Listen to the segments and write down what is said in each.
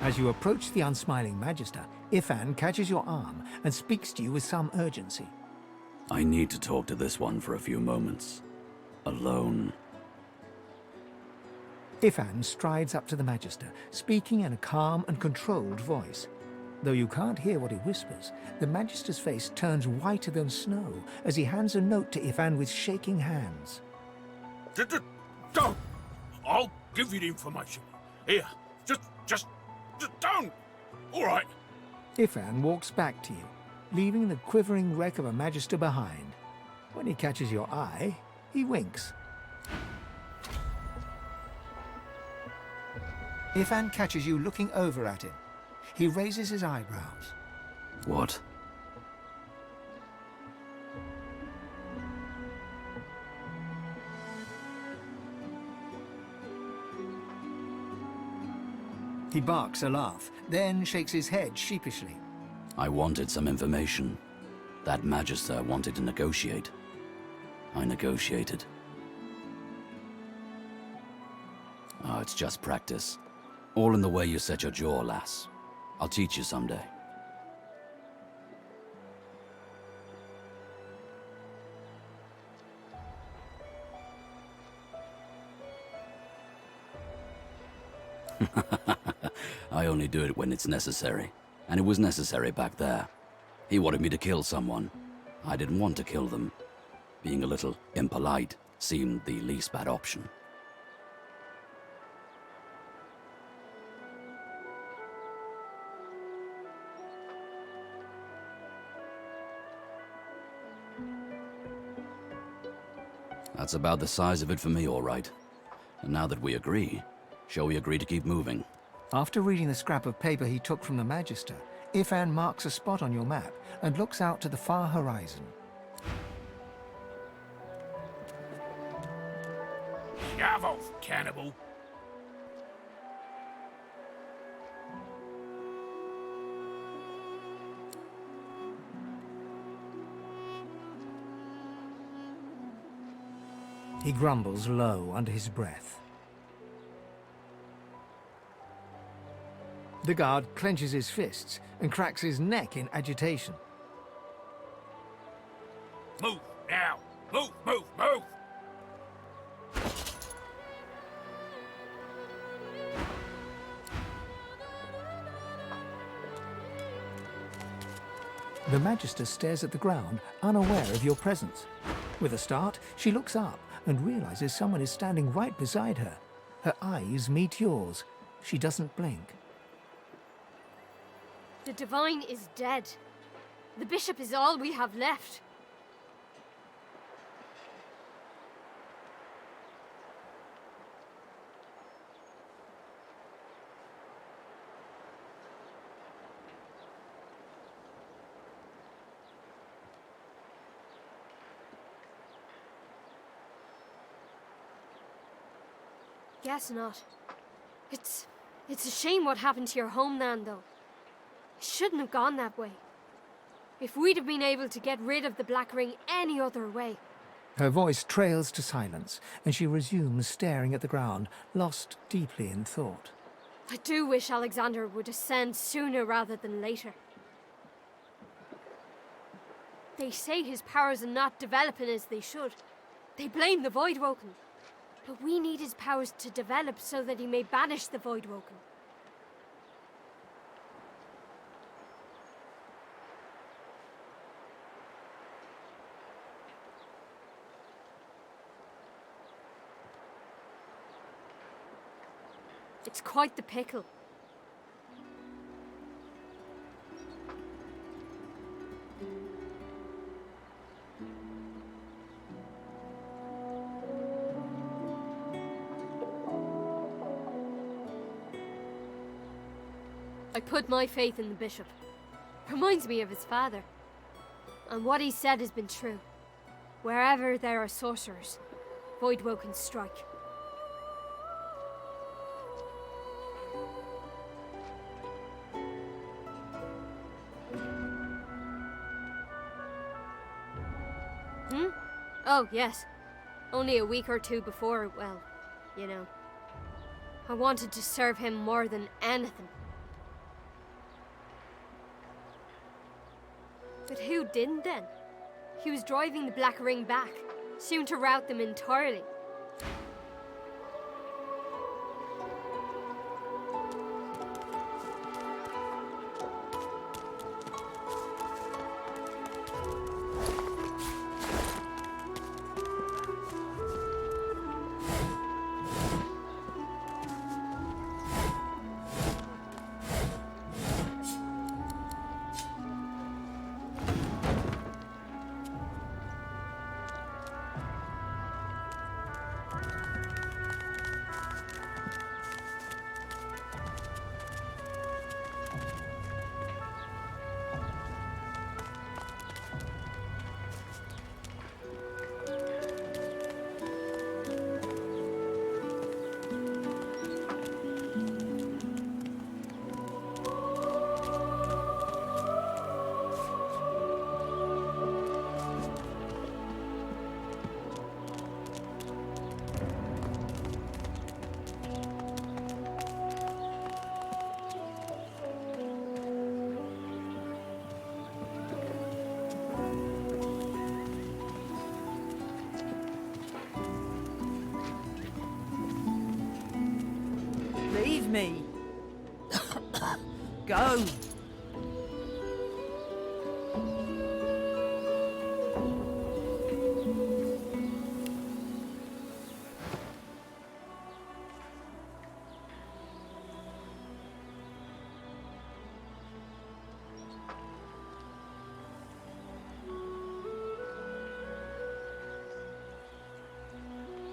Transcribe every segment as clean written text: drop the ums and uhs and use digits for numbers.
As you approach the unsmiling Magister, Ifan catches your arm and speaks to you with some urgency. I need to talk to this one for a few moments. Alone. Ifan strides up to the Magister, speaking in a calm and controlled voice. Though you can't hear what he whispers, the Magister's face turns whiter than snow as he hands a note to Ifan with shaking hands. Don't! I'll give you the information. Here, just don't! All right. Ifan walks back to you, leaving the quivering wreck of a Magister behind. When he catches your eye, he winks. Ifan catches you looking over at him. He raises his eyebrows. What? He barks a laugh, then shakes his head sheepishly. I wanted some information. That Magister wanted to negotiate. I negotiated. Oh, it's just practice. All in the way you set your jaw, lass. I'll teach you someday. I only do it when it's necessary. And it was necessary back there. He wanted me to kill someone. I didn't want to kill them. Being a little impolite seemed the least bad option. That's about the size of it for me, all right. And now that we agree, shall we agree to keep moving? After reading the scrap of paper he took from the Magister, Ifan marks a spot on your map and looks out to the far horizon. Shove off, cannibal. He grumbles low under his breath. The guard clenches his fists and cracks his neck in agitation. Move, now! Move, move, move! The Magister stares at the ground, unaware of your presence. With a start, she looks up and realizes someone is standing right beside her. Her eyes meet yours. She doesn't blink. The Divine is dead. The Bishop is all we have left. Guess not. It's a shame what happened to your homeland, though. It shouldn't have gone that way. If we'd have been able to get rid of the Black Ring any other way. Her voice trails to silence, and she resumes staring at the ground, lost deeply in thought. I do wish Alexander would ascend sooner rather than later. They say his powers are not developing as they should. They blame the Voidwoken. But we need his powers to develop so that he may banish the Voidwoken. It's quite the pickle. I put my faith in the Bishop. Reminds me of his father. And what he said has been true. Wherever there are sorcerers, Voidwoken strike. Oh, yes. Only a week or two before, well, you know. I wanted to serve him more than anything. But who didn't then? He was driving the Black Ring back, soon to rout them entirely. Leave me. Go.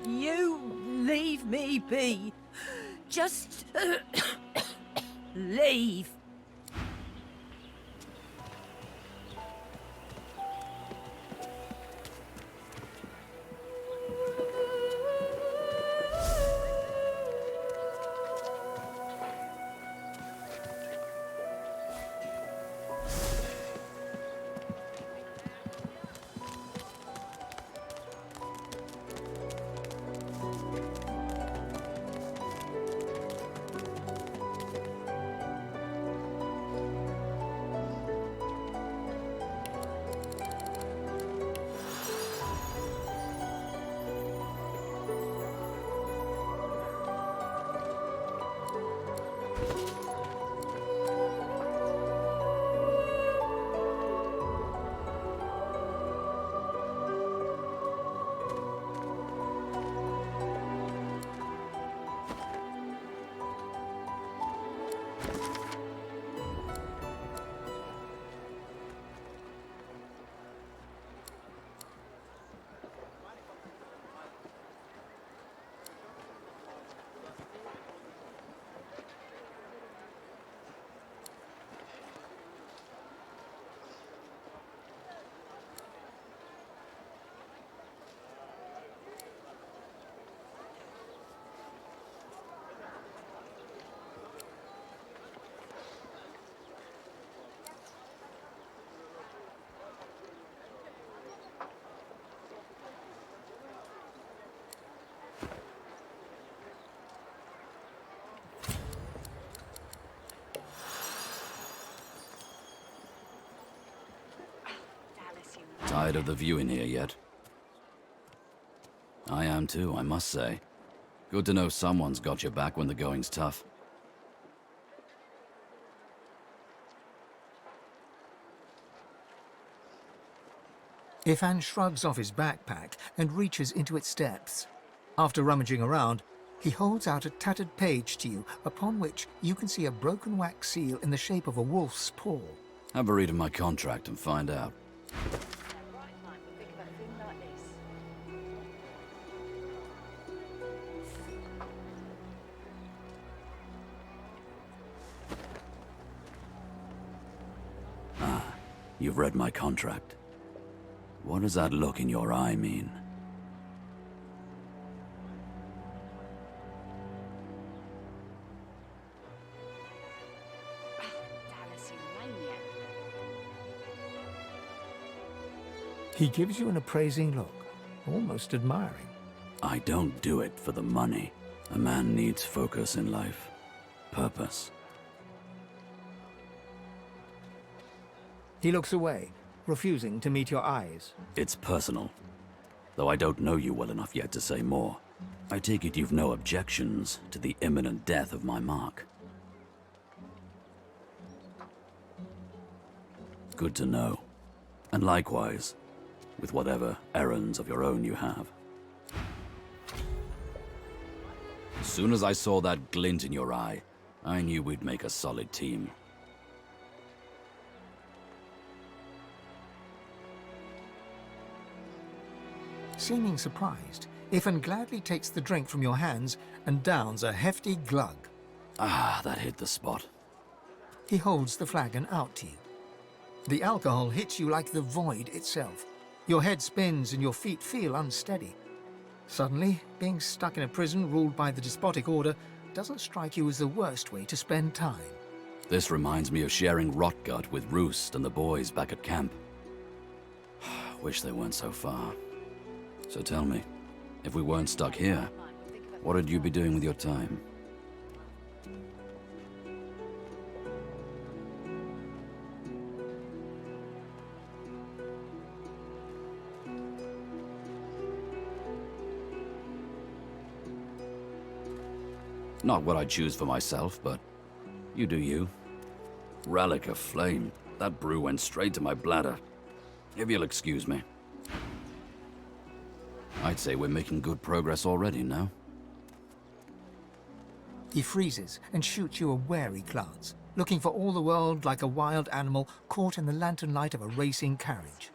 You leave me be. Just leave. Tired of the view in here yet? I am too, I must say. Good to know someone's got your back when the going's tough. Ifan shrugs off his backpack and reaches into its depths. After rummaging around, he holds out a tattered page to you, upon which you can see a broken wax seal in the shape of a wolf's paw. Have a read of my contract and find out. You've read my contract. What does that look in your eye mean? He gives you an appraising look, almost admiring. I don't do it for the money. A man needs focus in life. Purpose. He looks away, refusing to meet your eyes. It's personal. Though I don't know you well enough yet to say more. I take it you've no objections to the imminent death of my mark. Good to know. And likewise, with whatever errands of your own you have. As soon as I saw that glint in your eye, I knew we'd make a solid team. Seeming surprised, Ifan gladly takes the drink from your hands and downs a hefty glug. Ah, that hit the spot. He holds the flagon out to you. The alcohol hits you like the void itself. Your head spins and your feet feel unsteady. Suddenly, being stuck in a prison ruled by the despotic order doesn't strike you as the worst way to spend time. This reminds me of sharing Rotgut with Roost and the boys back at camp. Wish they weren't so far. So tell me, if we weren't stuck here, what would you be doing with your time? Not what I'd choose for myself, but you do you. Relic of flame. That brew went straight to my bladder. If you'll excuse me. I'd say we're making good progress already, no? He freezes and shoots you a wary glance, looking for all the world like a wild animal caught in the lantern light of a racing carriage.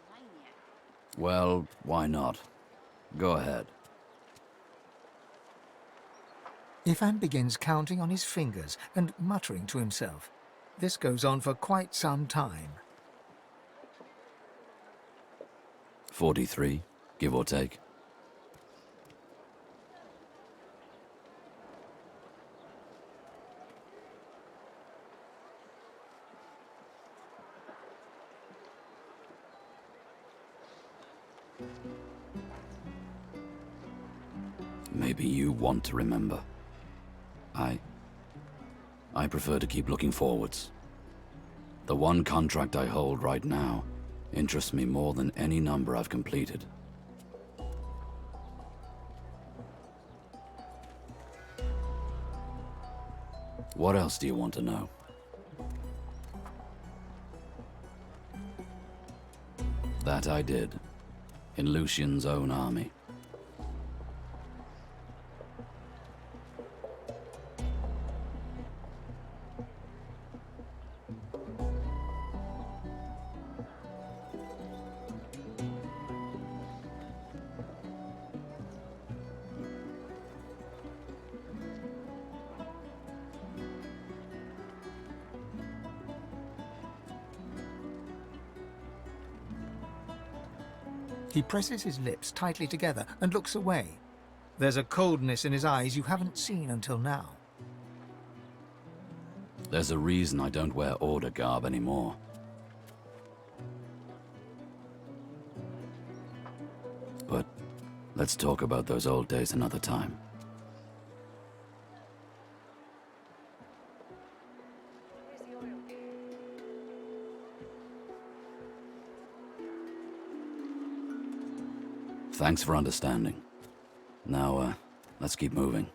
Well, why not? Go ahead. Ifan begins counting on his fingers and muttering to himself. This goes on for quite some time. 43, give or take. Maybe you want to remember. I prefer to keep looking forwards. The one contract I hold right now interests me more than any number I've completed. What else do you want to know? That I did, in Lucian's own army. He presses his lips tightly together and looks away. There's a coldness in his eyes you haven't seen until now. There's a reason I don't wear order garb anymore. But let's talk about those old days another time. Thanks for understanding. Now, let's keep moving.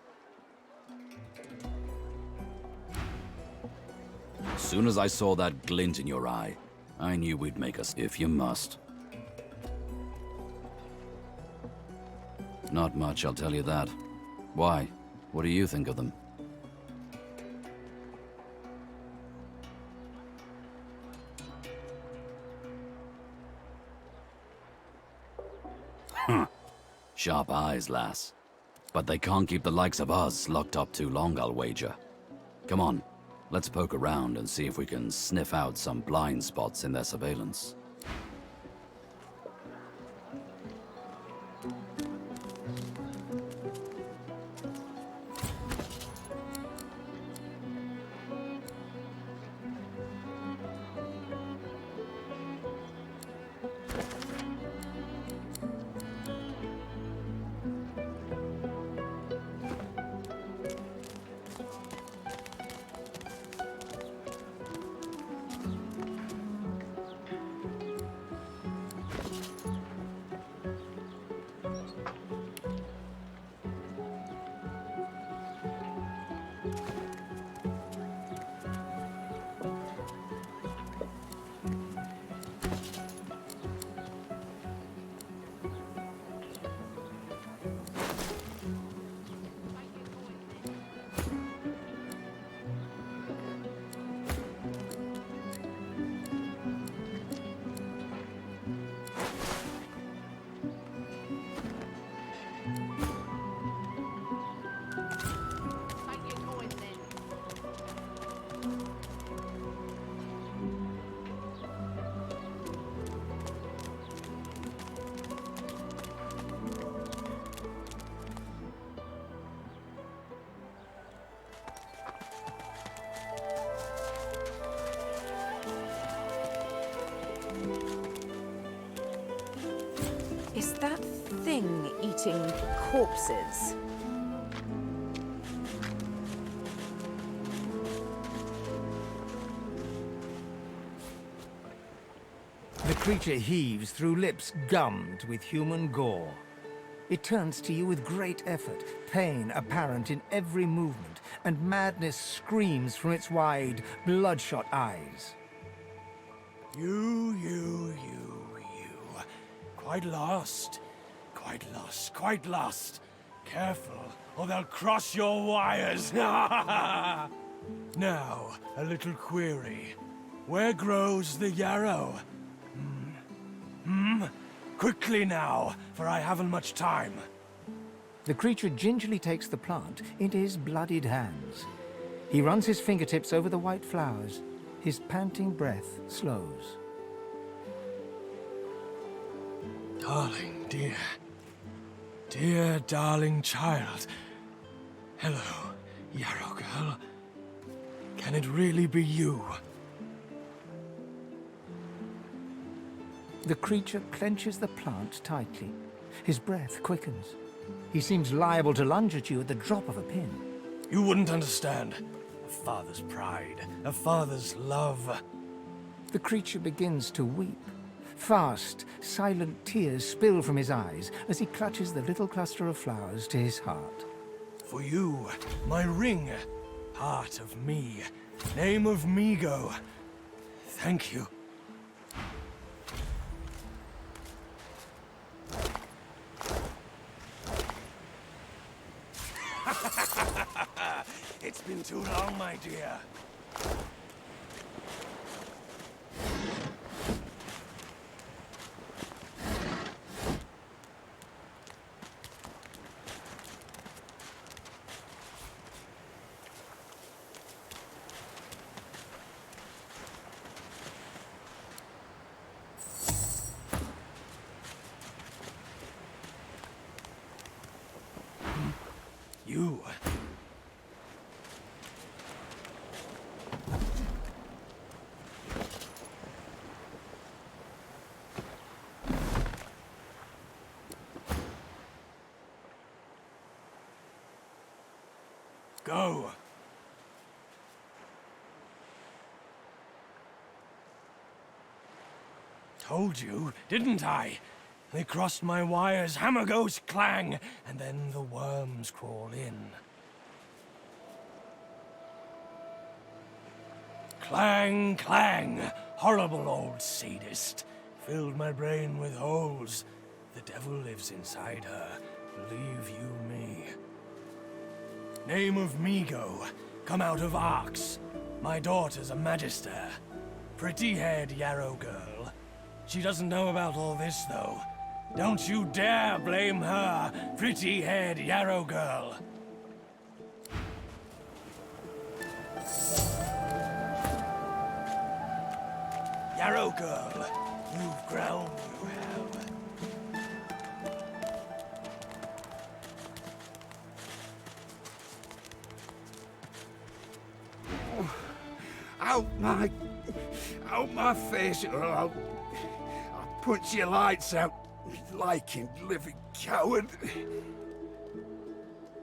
As soon as I saw that glint in your eye, I knew we'd make us if you must. Not much, I'll tell you that. Why? What do you think of them? Sharp eyes, lass. But they can't keep the likes of us locked up too long, I'll wager. Come on, let's poke around and see if we can sniff out some blind spots in their surveillance. that thing eating corpses? The creature heaves through lips gummed with human gore. It turns to you with great effort, pain apparent in every movement, and madness screams from its wide, bloodshot eyes. You. Quite lost. Quite lost. Careful, or they'll cross your wires. Now, a little query. Where grows the yarrow? Quickly now, for I haven't much time. The creature gingerly takes the plant into his bloodied hands. He runs his fingertips over the white flowers. His panting breath slows. Darling, dear darling child. Hello, yarrow girl. Can it really be you? The creature clenches the plant tightly. His breath quickens. He seems liable to lunge at you at the drop of a pin. You wouldn't understand. A father's pride, a father's love. The creature begins to weep. Fast, silent tears spill from his eyes as he clutches the little cluster of flowers to his heart. For you, my ring, part of me, name of Migo. Thank you. It's been too long, my dear. You. Go. Told you, didn't I? They crossed my wires, hammer goes clang, and then the worms crawl in. Clang, clang, horrible old sadist. Filled my brain with holes. The devil lives inside her, believe you me. Name of Migo, come out of Arx. My daughter's a magister. Pretty-haired yarrow girl. She doesn't know about all this, though. Don't you dare blame her, pretty-haired yarrow girl. Yarrow girl, you've ground, you have. Out my face, or I'll punch your lights out, liking living coward.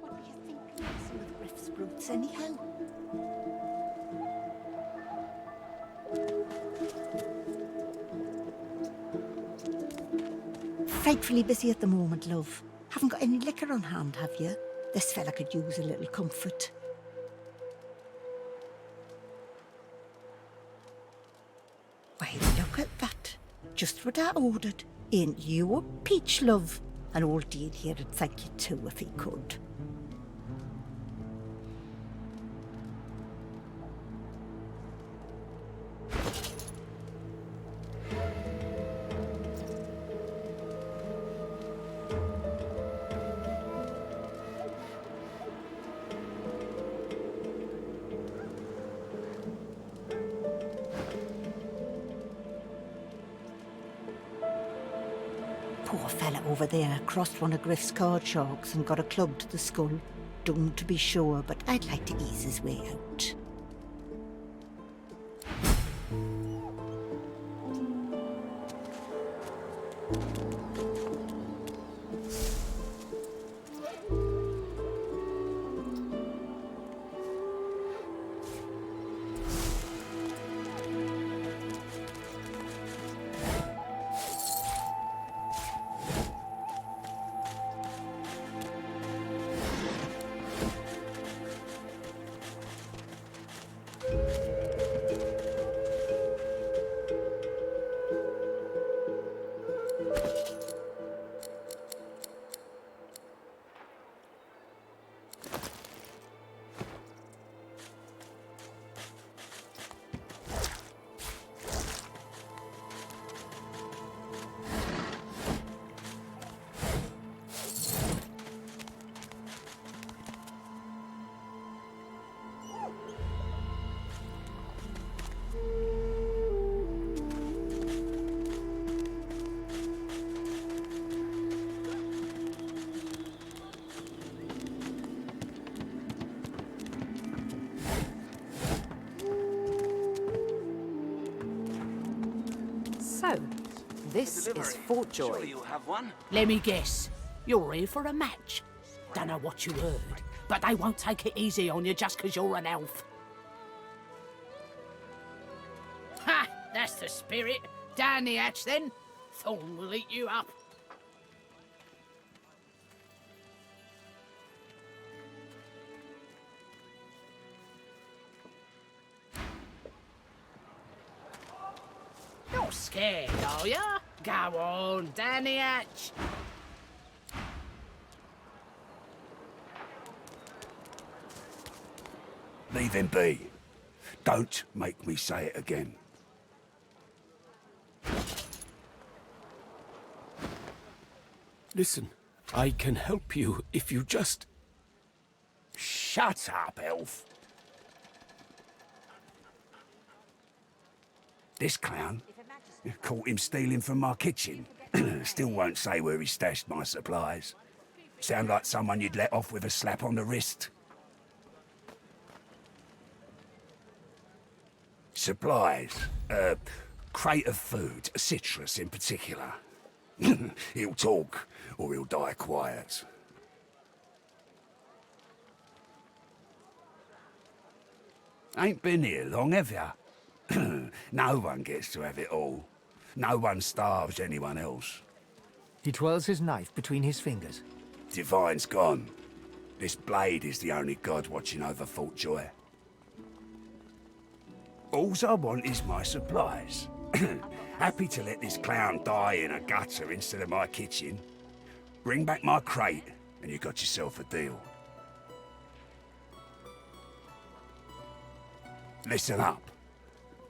What do you think of some of Griff's roots, anyhow? Frightfully busy at the moment, love. Haven't got any liquor on hand, have you? This fella could use a little comfort. Why, look at that. Just what I ordered. Ain't you a peach, love? And old Dean here'd thank you too if he could. Poor fella over there crossed one of Griff's card sharks and got a club to the skull. Doomed to be sure, but I'd like to ease his way out. This is Fort Joy. Let me guess. You're here for a match. Dunno what you heard, but they won't take it easy on you just 'cause you're an elf. Ha! That's the spirit. Down the hatch, then. Thorn will eat you up. You're scared, are ya? Go on, down the hatch. Leave him be. Don't make me say it again. Listen, I can help you if you just... Shut up, elf. This clown? Caught him stealing from my kitchen. Still won't say where he stashed my supplies. Sound like someone you'd let off with a slap on the wrist. Supplies. Crate of food, citrus in particular. He'll talk, or he'll die quiet. Ain't been here long, have ya? No one gets to have it all. No one starves anyone else. He twirls his knife between his fingers. Divine's gone. This blade is the only god watching over Fort Joy. Alls I want is my supplies. Happy to let this clown die in a gutter instead of my kitchen. Bring back my crate, and you got yourself a deal. Listen up.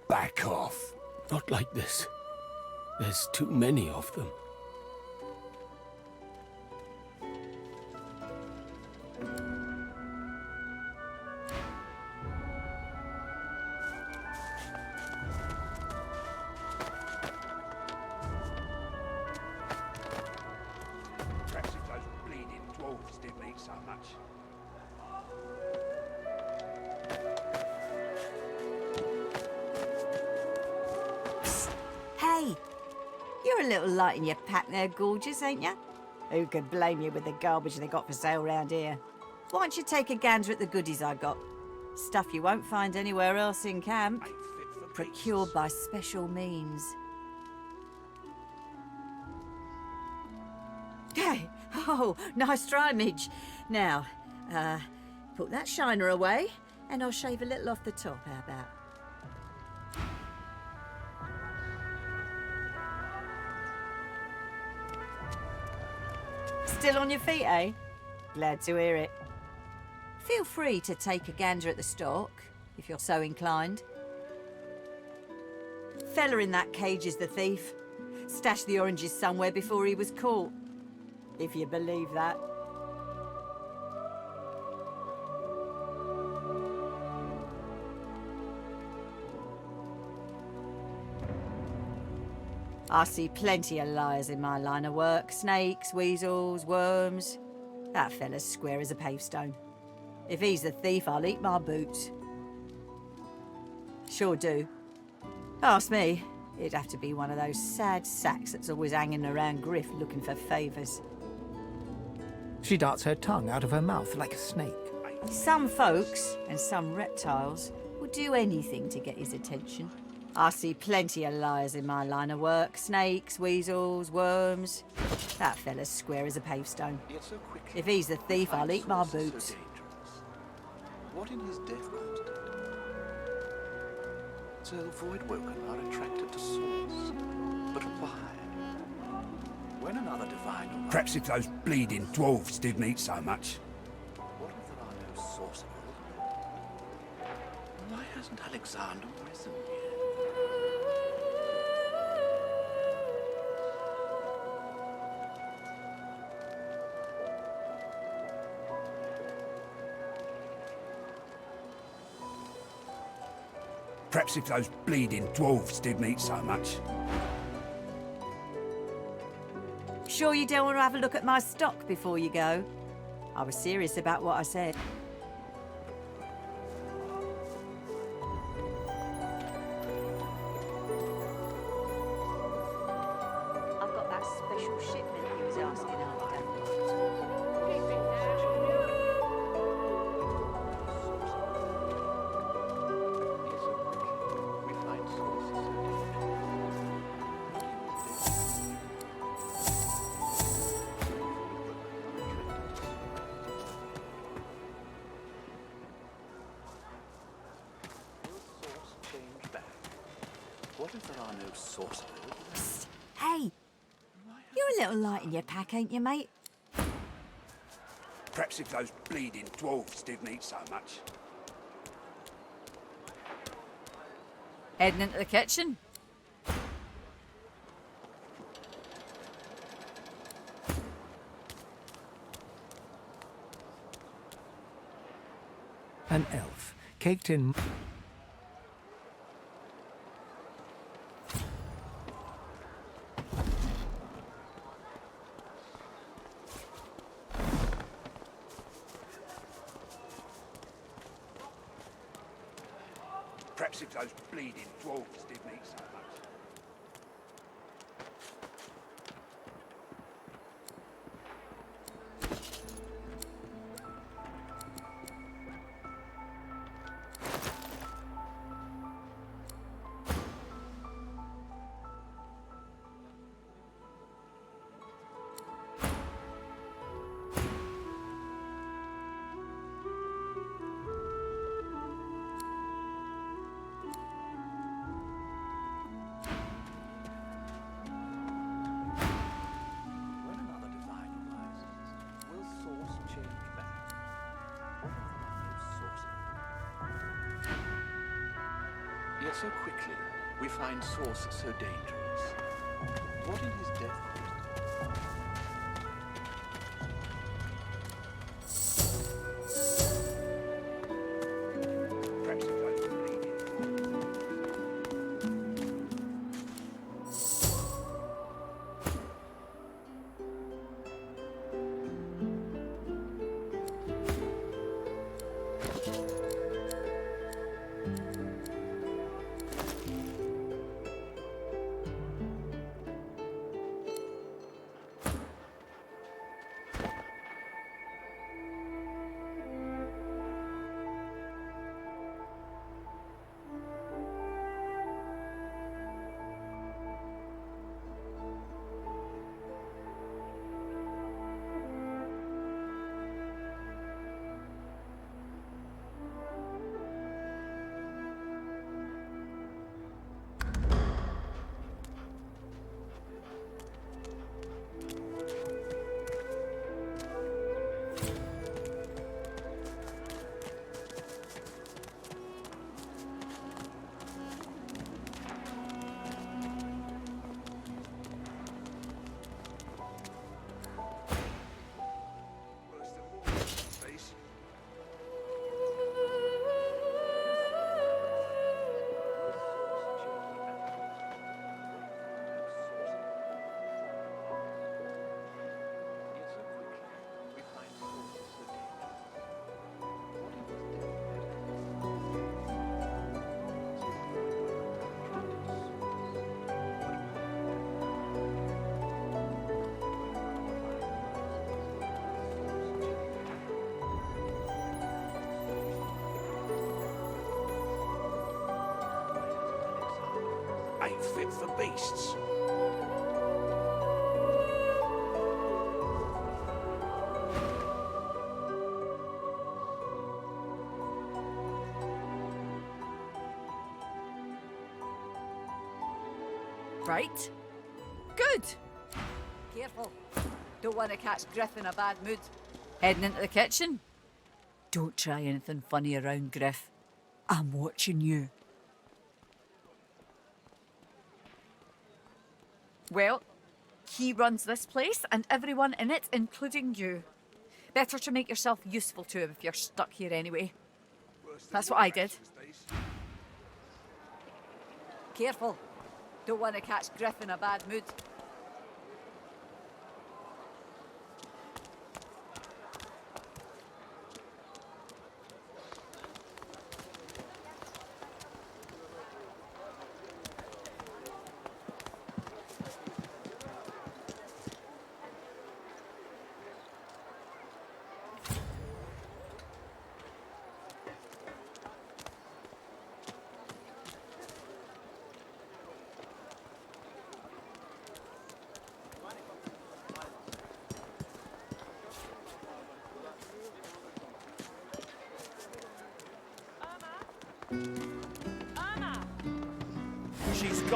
Back off. Not like this. There's too many of them. Perhaps if those bleeding dwarves didn't eat so much. Hey, you're a little light in your pack there, gorgeous, ain't ya? Who could blame you with the garbage they got for sale round here? Why don't you take a gander at the goodies I got? Stuff you won't find anywhere else in camp. Ain't fit for Procured by special means. Hey, oh, nice try, Midge. Now, put that shiner away, and I'll shave a little off the top, how about? Still on your feet, eh? Glad to hear it. Feel free to take a gander at the stock, if you're so inclined. Fella in that cage is the thief. Stashed the oranges somewhere before he was caught. If you believe that. I see plenty of liars in my line of work. Snakes, weasels, worms. That fella's square as a pavestone. If he's the thief, I'll eat my boots. Sure do. Ask me, it'd have to be one of those sad sacks that's always hanging around Griff looking for favours. She darts her tongue out of her mouth like a snake. Some folks, and some reptiles, will do anything to get his attention. I see plenty of liars in my line of work. Snakes, weasels, worms. That fella's square as a pavestone. If he's the thief, I'll eat my boots. What in his death grant did? So Voidwoken are attracted to swords. But why? When another divine arrives, Perhaps if those bleeding dwarves didn't eat so much. what if there are no sorcerers? Why hasn't Alexander risen yet? Perhaps if those bleeding dwarves didn't eat so much. Sure you don't want to have a look at my stock before you go? I was serious about what I said. sorcerer. Psst. Hey, you're a little light in your pack, ain't you, mate? Perhaps if those bleeding dwarves didn't eat so much. Heading into the kitchen. An elf, caked in... Perhaps if those bleeding dwarves didn't eat so much. When another divine arises, will source change back? What of the new sorcerer? Yet so quickly, we find Source so dangerous. What in his death Perhaps if those bleeding worse than war, please. Yet so quickly, we find Source so dangerous. What in his death Ain't fit for beasts. Right. Good. Careful. Don't want to catch Griff in a bad mood. Heading into the kitchen. Don't try anything funny around Griff. I'm watching you. Well, he runs this place and everyone in it, including you. Better to make yourself useful to him if you're stuck here anyway. That's what I did. Careful. Don't want to catch Griff in a bad mood.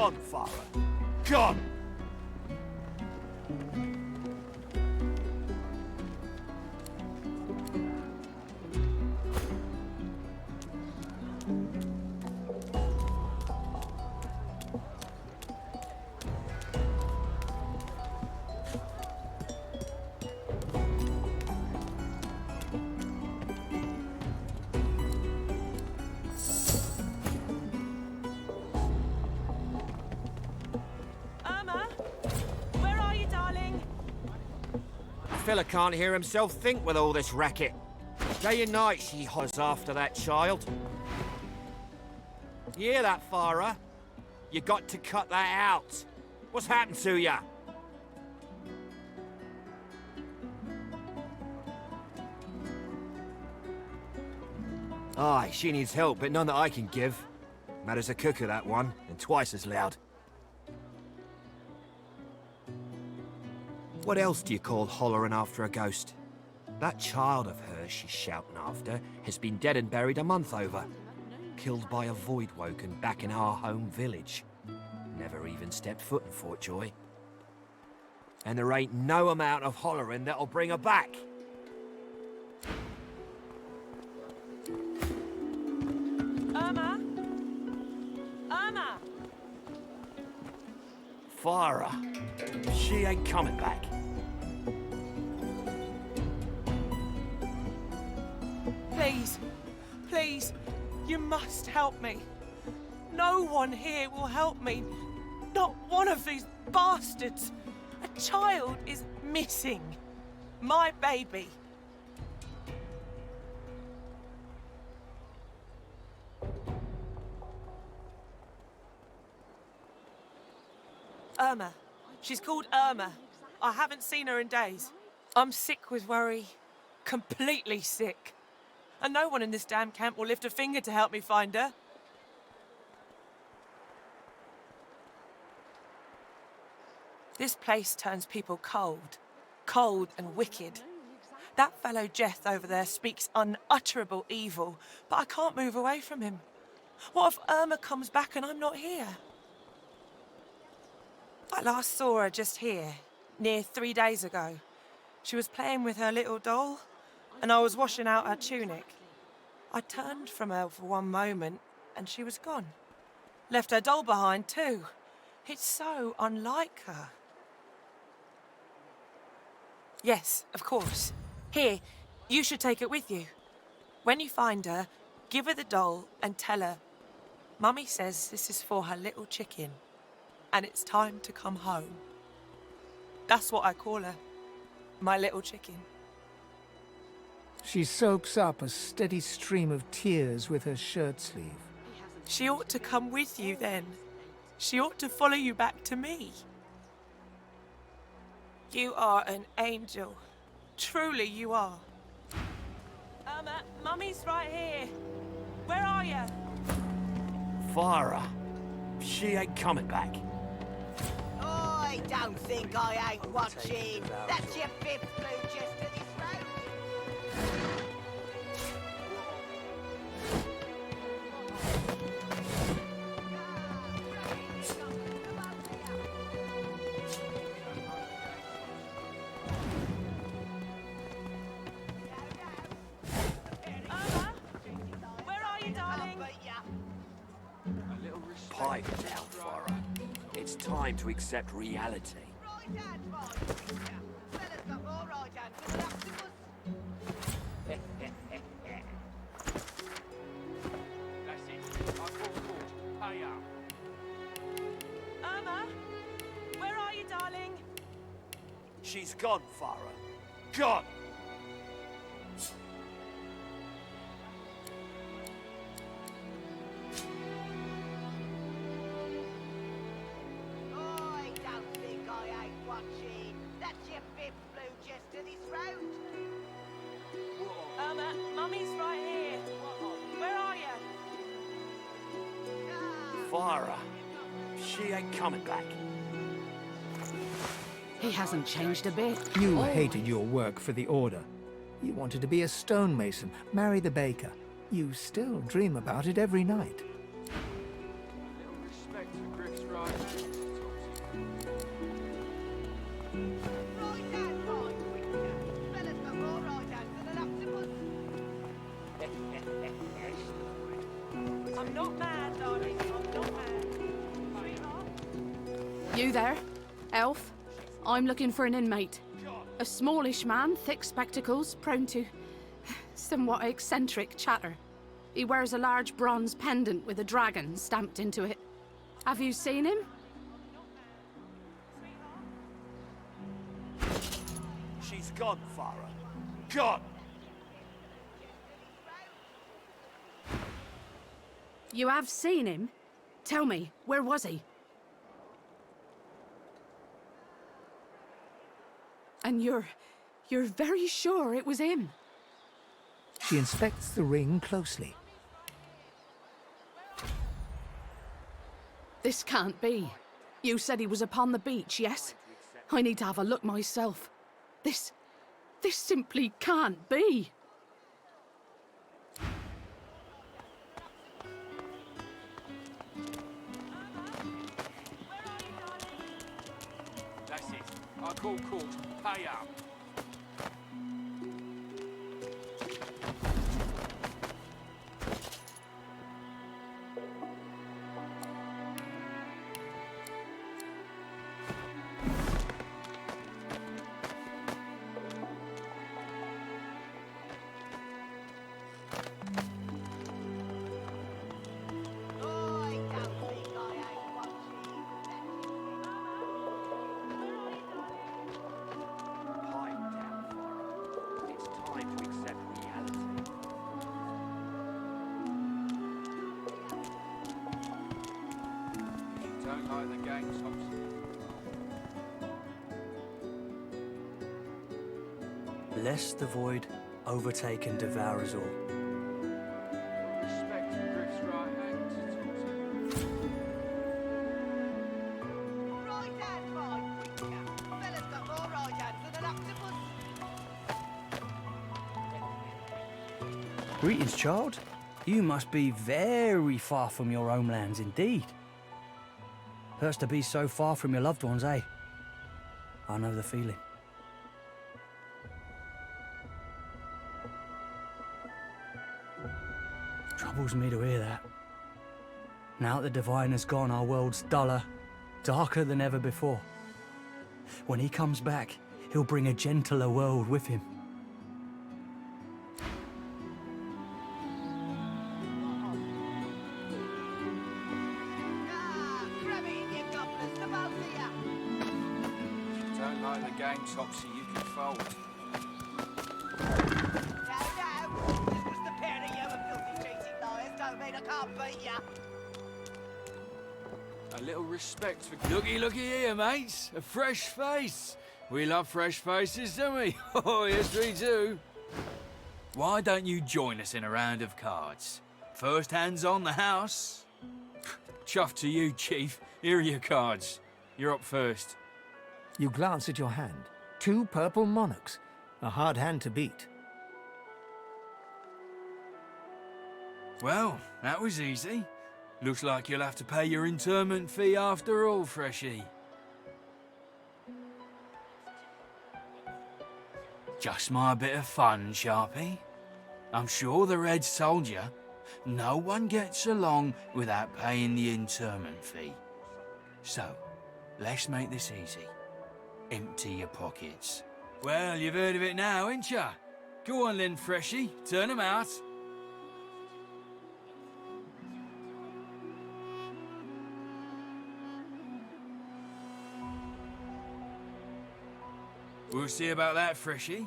gone, Farah. Gone! Fella can't hear himself think with all this racket. Day and night she hollers after that child. You hear that, Farah? You got to cut that out. What's happened to ya? Aye, she needs help, but none that I can give. Mad as a cooker, that one, and twice as loud. What else do you call hollering after a ghost? That child of hers she's shouting after has been dead and buried a month over. Killed by a void woken back in our home village. Never even stepped foot in Fort Joy. And there ain't no amount of hollering that'll bring her back. Irma? Irma! Farah, she ain't coming back. Please, please, you must help me. No one here will help me. Not one of these bastards. A child is missing. My baby. Irma. She's called Irma. I haven't seen her in days. I'm sick with worry. Completely sick. And no one in this damn camp will lift a finger to help me find her. This place turns people cold. Cold and wicked. That fellow Jeth over there speaks unutterable evil, but I can't move away from him. What if Irma comes back and I'm not here? I last saw her just here, near 3 days ago. She was playing with her little doll, and I was washing out her tunic. I turned from her for one moment, and she was gone. Left her doll behind, too. It's so unlike her. Yes, of course. Here, you should take it with you. When you find her, give her the doll and tell her, Mummy says this is for her little chicken, and it's time to come home. That's what I call her. My little chicken. She soaks up a steady stream of tears with her shirt sleeve. She ought to come with you then. She ought to follow you back to me. You are an angel. Truly you are. Irma, Mummy's right here. Where are you? Farah, she ain't coming back. I don't think I ain't watching. That's your fifth blue just to this road. Irma, where are you, darling? Pipe down, Farah. It's time to accept reality. Irma, where are you, darling? She's gone, Farah. Gone! I don't think I ain't watching. That's your fifth blue just to this road. Irma, Mummy's right here. Where are you? Farah, she ain't coming back. He hasn't changed a bit. You hated your work for the Order. You wanted to be a stonemason, marry the baker. You still dream about it every night. Respect for Griff's right. I'm not mad, darling. I'm not mad. Sweetheart? You there? Elf? I'm looking for an inmate. A smallish man, thick spectacles, prone to somewhat eccentric chatter. He wears a large bronze pendant with a dragon stamped into it. Have you seen him? She's gone, Farah. Gone! You have seen him? Tell me, where was he? And you're very sure it was him? She inspects the ring closely. This can't be. You said he was upon the beach, yes? I need to have a look myself. This simply can't be. That's it. I call court. Pay up. Lest the void overtake and devour us all. Greetings, child. You must be very far from your homelands indeed. Hurts to be so far from your loved ones, eh? I know the feeling. Troubles me to hear that. Now that the Divine has gone, our world's duller, darker than ever before. When he comes back, he'll bring a gentler world with him. Don't like the game, Topsy, you can fold. A little respect for... Looky here, mates. A fresh face. We love fresh faces, don't we? Oh, yes, we do. Why don't you join us in a round of cards? First hands on the house. Chuff to you, Chief. Here are your cards. You're up first. You glance at your hand. 2 purple monarchs. A hard hand to beat. Well, that was easy. Looks like you'll have to pay your interment fee after all, Freshie. Just my bit of fun, Sharpie. I'm sure the Reds told you, no one gets along without paying the interment fee. So, let's make this easy. Empty your pockets. Well, you've heard of it now, ain't ya? Go on then, Freshie, turn 'em out. We'll see about that, Freshie.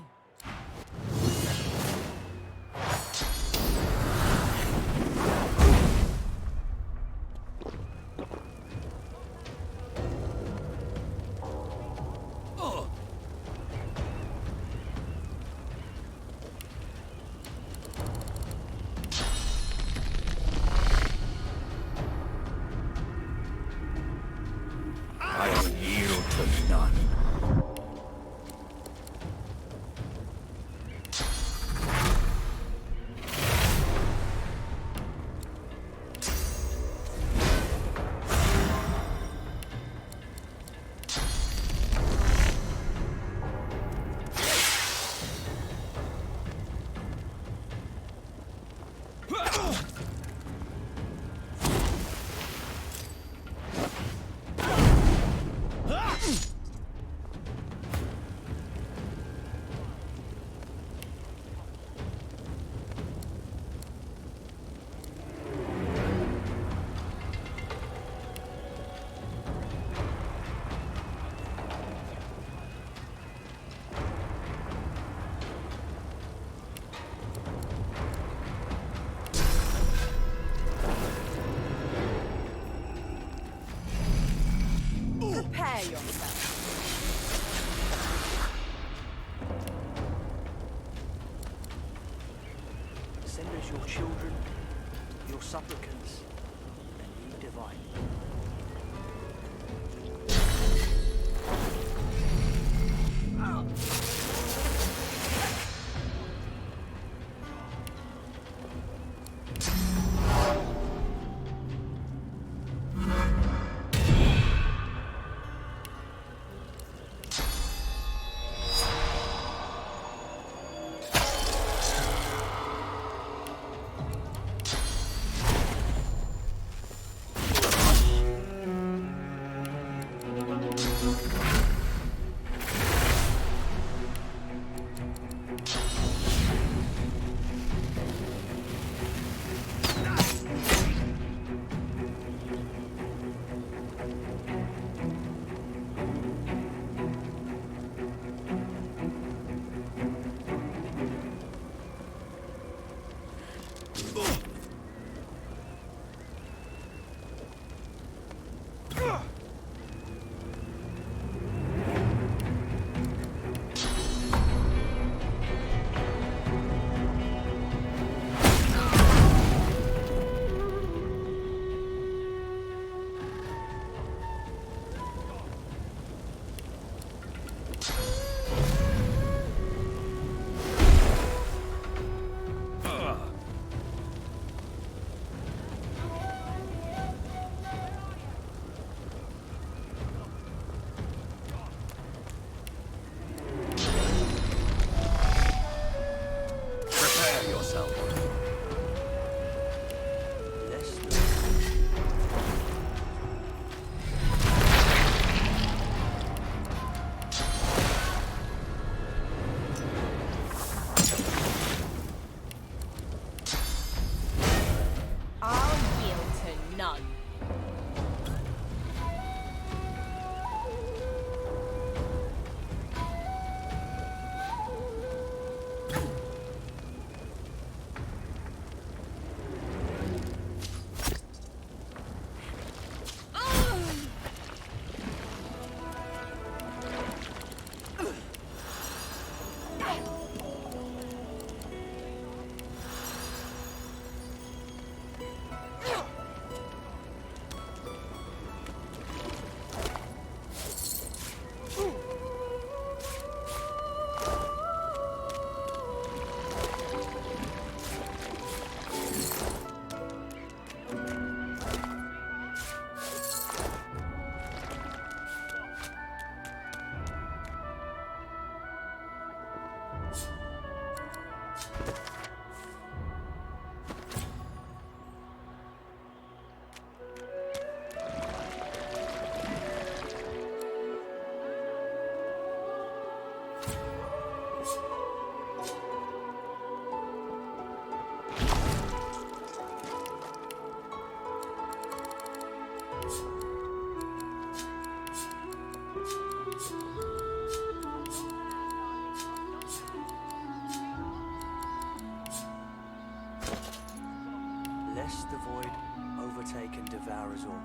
Oh. I yield to none. hears your children, your supplicants, and ye divine. Lest the void overtake and devour us all.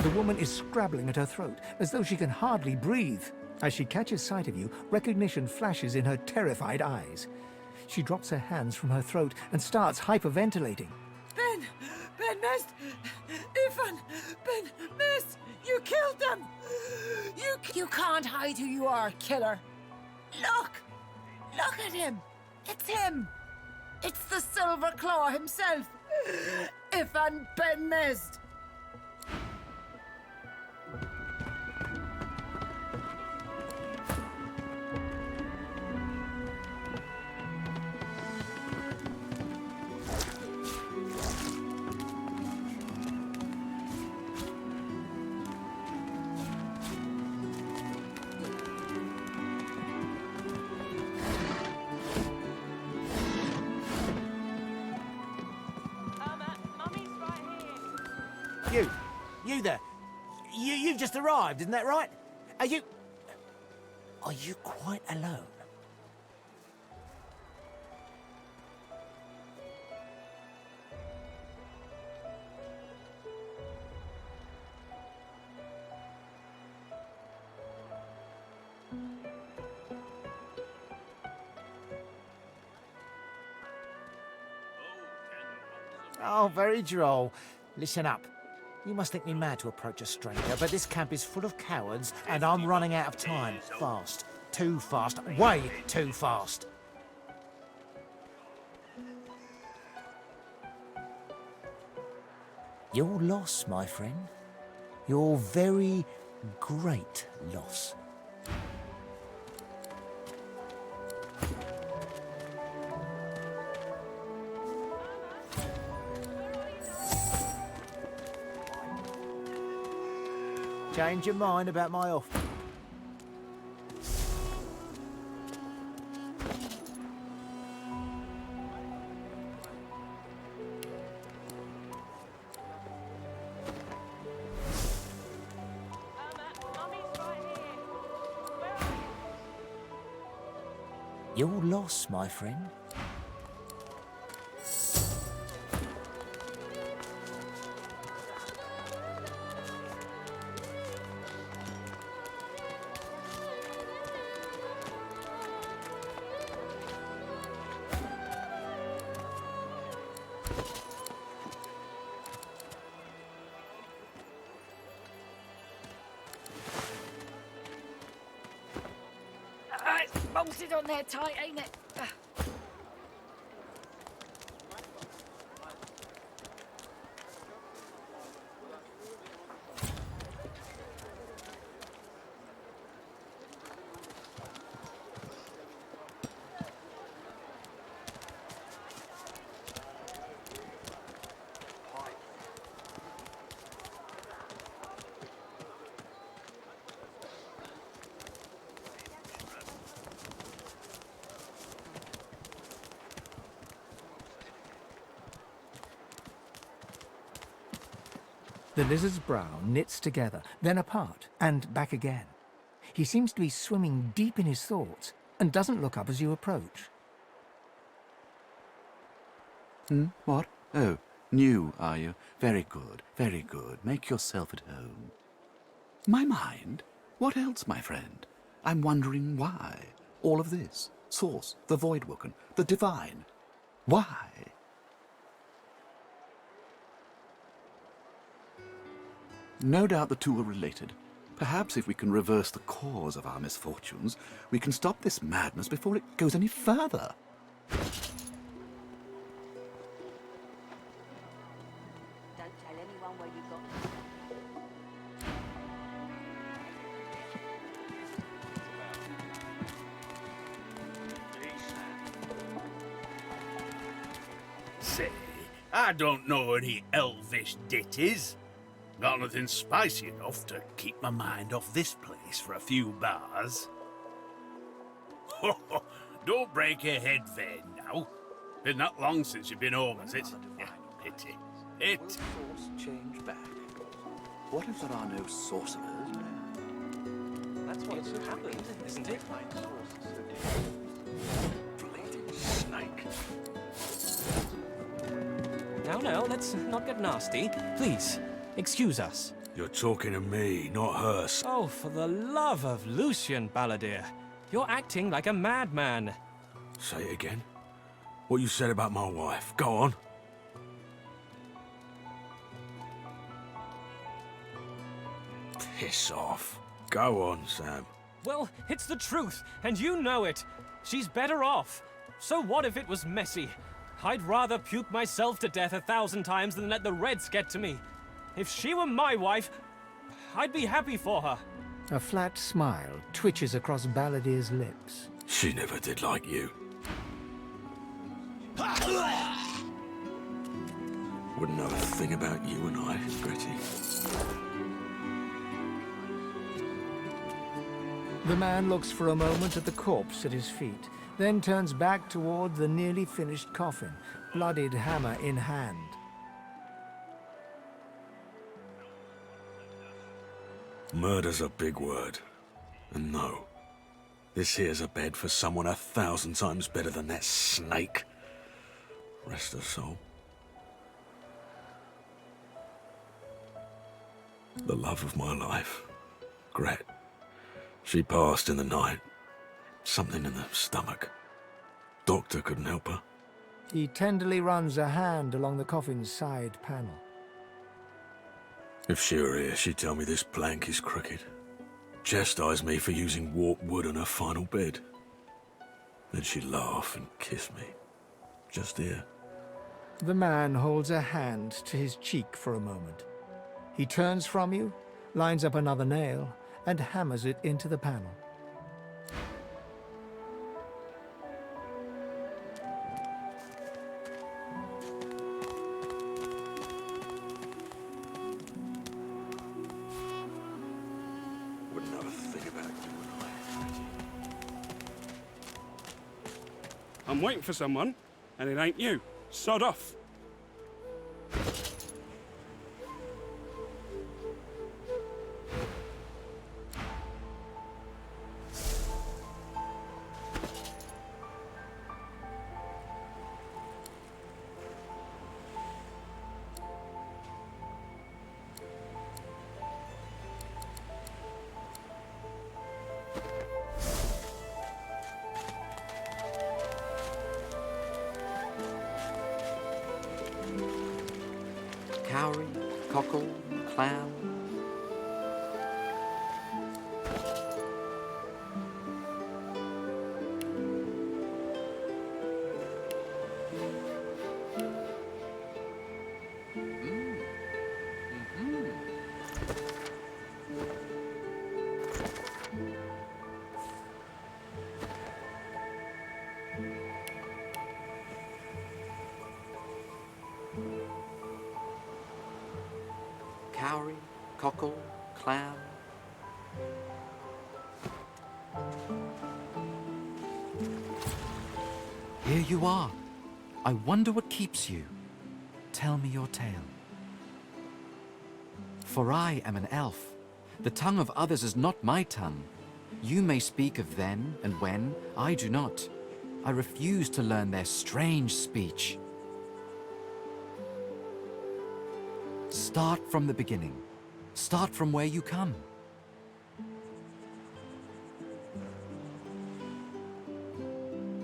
The woman is scrabbling at her throat, as though she can hardly breathe. As she catches sight of you, recognition flashes in her terrified eyes. She drops her hands from her throat and starts hyperventilating. Ben! Ben Mist! Ifan! Ben Mist! You killed them! You can't hide who you are, killer! Look! Look at him! It's him! It's the Silver Claw himself! Ifan Ben Mist! You there. You've just arrived, isn't that right? Are you quite alone? Oh, very droll. Listen up. You must think me mad to approach a stranger, but this camp is full of cowards, and I'm running out of time. Fast. Too fast. Way too fast. Your loss, my friend. Your very great loss. Change your mind about my offer. Your loss, my friend. It's bolted on there tight, ain't it? The lizard's brow knits together, then apart, and back again. He seems to be swimming deep in his thoughts, and doesn't look up as you approach. What? Oh, new, are you? Very good, very good. Make yourself at home. My mind? What else, my friend? I'm wondering why. All of this. Source, the Voidwoken, the Divine. Why? No doubt the two are related. Perhaps if we can reverse the cause of our misfortunes, we can stop this madness before it goes any further. Don't tell anyone where you got I don't know any elvish ditties. Got nothing spicy enough to keep my mind off this place for a few bars. Don't break your head vain now. Been that long since you've been home, has it? Yeah, pity. It. Will source change back? What if there are no sorcerers? That's what's happened, isn't it? Bleeding snake. Now, let's not get nasty. Please, excuse us. You're talking to me, not her. Oh, for the love of Lucian, Balladeer. You're acting like a madman. Say it again. What you said about my wife. Go on. Piss off. Go on, Sam. Well, it's the truth, and you know it. She's better off. So what if it was messy? I'd rather puke myself to death 1,000 times than let the Reds get to me. If she were my wife, I'd be happy for her. A flat smile twitches across Balladeer's lips. She never did like you. Wouldn't know a thing about you and I, Gretty. The man looks for a moment at the corpse at his feet, then turns back toward the nearly finished coffin, bloodied hammer in hand. Murder's a big word. And no, this here's a bed for someone 1,000 times better than that snake. Rest her soul. The love of my life, Gret. She passed in the night. Something in the stomach. Doctor couldn't help her. He tenderly runs a hand along the coffin's side panel. If she were here, she'd tell me this plank is crooked. Chastise me for using warped wood on her final bed. Then she'd laugh and kiss me. Just here. The man holds a hand to his cheek for a moment. He turns from you, lines up another nail, and hammers it into the panel. Wouldn't know a thing about you and I. I'm waiting for someone, and it ain't you. Sod off. Cowrie, cockle, clam. Cowrie, cockle, clam. Here you are. I wonder what keeps you. Tell me your tale. For I am an elf. The tongue of others is not my tongue. You may speak of then and when, I do not. I refuse to learn their strange speech. Start from the beginning. Start from where you come.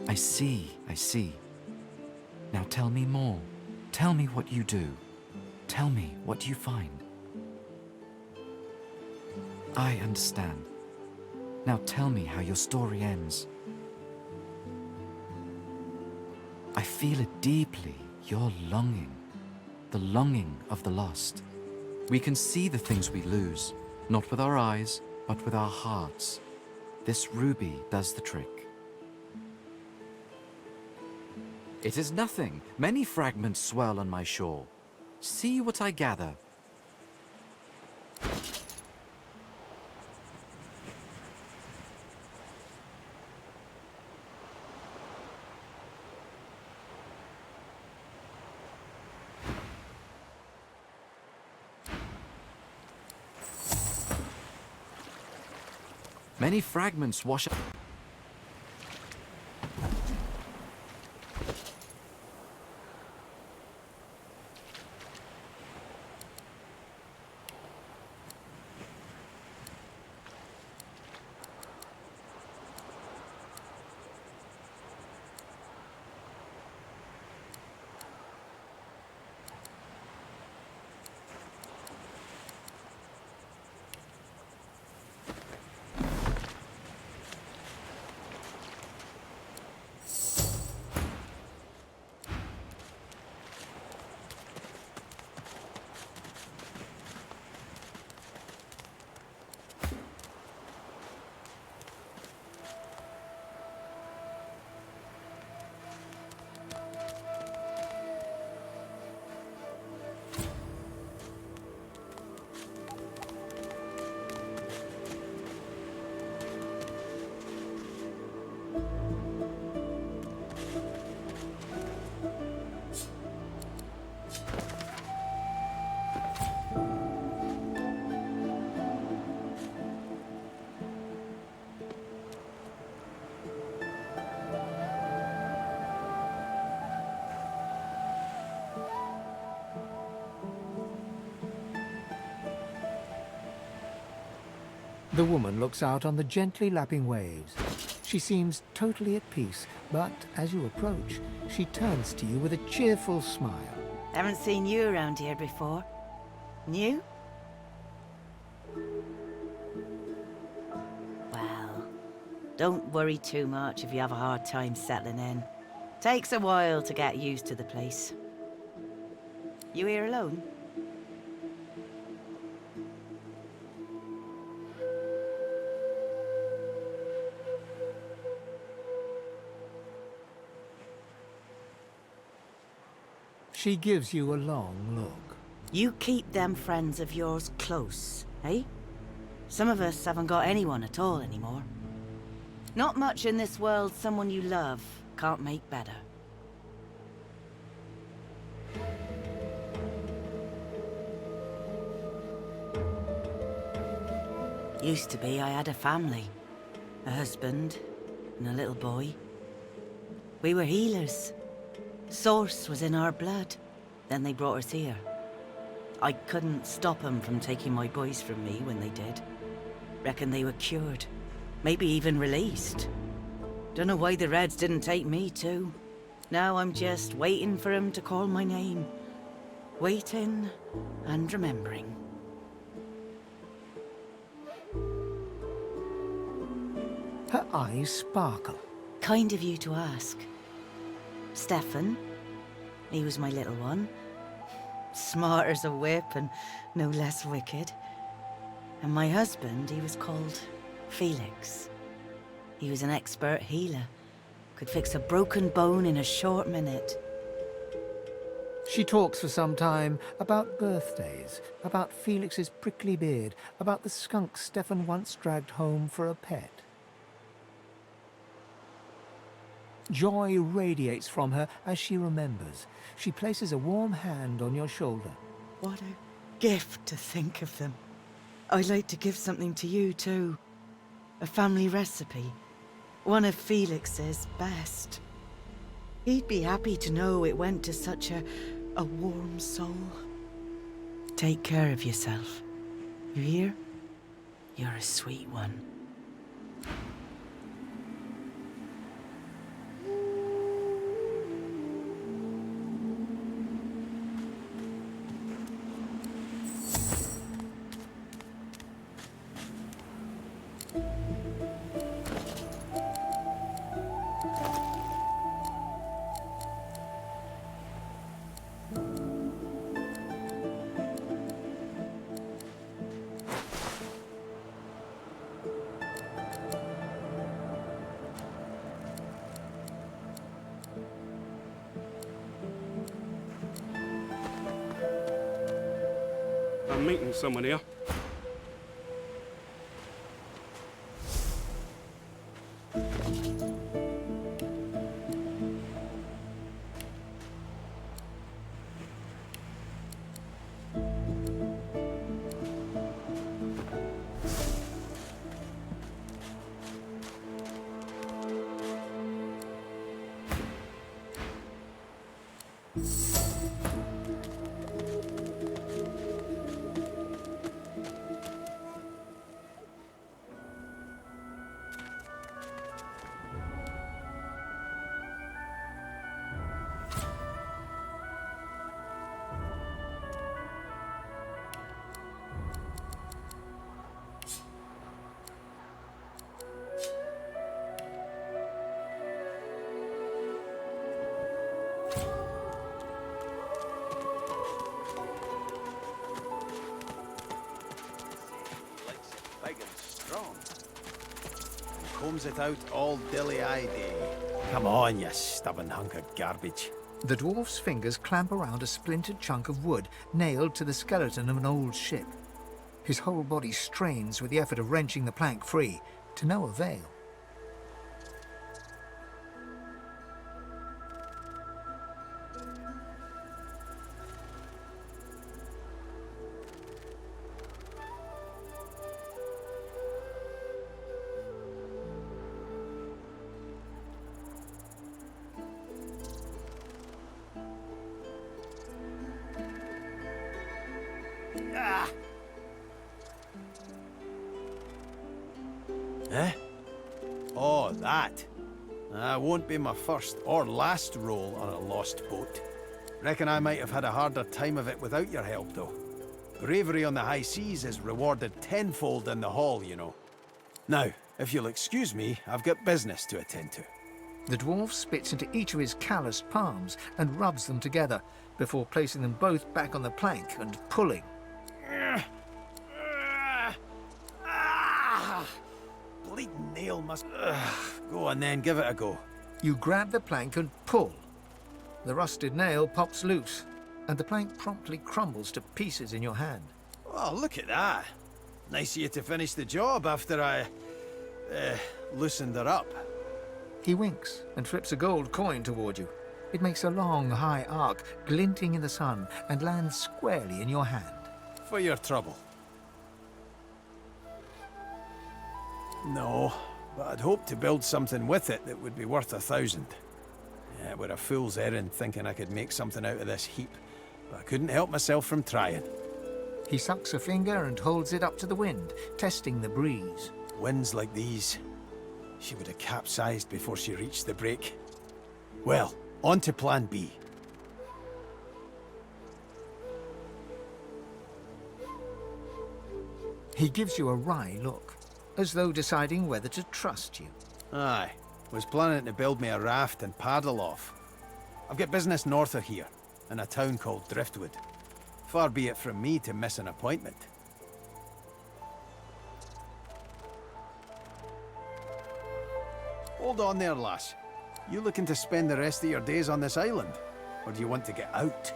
I see, I see. Now tell me more. Tell me what you do. Tell me what you find. I understand. Now tell me how your story ends. I feel it deeply, your longing. The longing of the lost. We can see the things we lose, not with our eyes, but with our hearts. This ruby does the trick. It is nothing. Many fragments swirl on my shore. See what I gather. Many fragments wash up. The woman looks out on the gently lapping waves. She seems totally at peace, but as you approach, she turns to you with a cheerful smile. Haven't seen you around here before. New? Well, don't worry too much if you have a hard time settling in. Takes a while to get used to the place. You here alone? She gives you a long look. You keep them friends of yours close, eh? Some of us haven't got anyone at all anymore. Not much in this world someone you love can't make better. Used to be I had a family. A husband and a little boy. We were healers. Source was in our blood. Then they brought us here. I couldn't stop them from taking my boys from me when they did. Reckon they were cured. Maybe even released. Don't know why the Reds didn't take me too. Now I'm just waiting for them to call my name. Waiting and remembering. Her eyes sparkle. Kind of you to ask. Stefan, he was my little one. Smart as a whip and no less wicked. And my husband, he was called Felix. He was an expert healer. Could fix a broken bone in a short minute. She talks for some time about birthdays, about Felix's prickly beard, about the skunk Stefan once dragged home for a pet. Joy radiates from her as she remembers. She places a warm hand on your shoulder. What a gift to think of them. I'd like to give something to you too. A family recipe. One of Felix's best. He'd be happy to know it went to such a warm soul. Take care of yourself. You hear? You're a sweet one. I'm meeting someone here. Big and strong. And combs it out all dilly-eyed. Come on, you stubborn hunk of garbage. The dwarf's fingers clamp around a splintered chunk of wood nailed to the skeleton of an old ship. His whole body strains with the effort of wrenching the plank free, to no avail. Ah. Eh? Oh, that. Won't be my first or last roll on a lost boat. Reckon I might have had a harder time of it without your help, though. Bravery on the high seas is rewarded tenfold in the hall, you know. Now, if you'll excuse me, I've got business to attend to. The dwarf spits into each of his calloused palms and rubs them together, before placing them both back on the plank and pulling. Bleeding nail must... Go on then, give it a go. You grab the plank and pull. The rusted nail pops loose, and the plank promptly crumbles to pieces in your hand. Oh, look at that. Nice of you to finish the job after I... loosened her up. He winks and flips a gold coin toward you. It makes a long, high arc, glinting in the sun, and lands squarely in your hand. For your trouble. No, but I'd hoped to build something with it that would be worth 1,000. Yeah, we're a fool's errand thinking I could make something out of this heap, but I couldn't help myself from trying. He sucks a finger and holds it up to the wind, testing the breeze. Winds like these, she would have capsized before she reached the break. Well, on to plan B. He gives you a wry look, as though deciding whether to trust you. Aye, was planning to build me a raft and paddle off. I've got business north of here, in a town called Driftwood. Far be it from me to miss an appointment. Hold on there, lass. You looking to spend the rest of your days on this island? Or do you want to get out?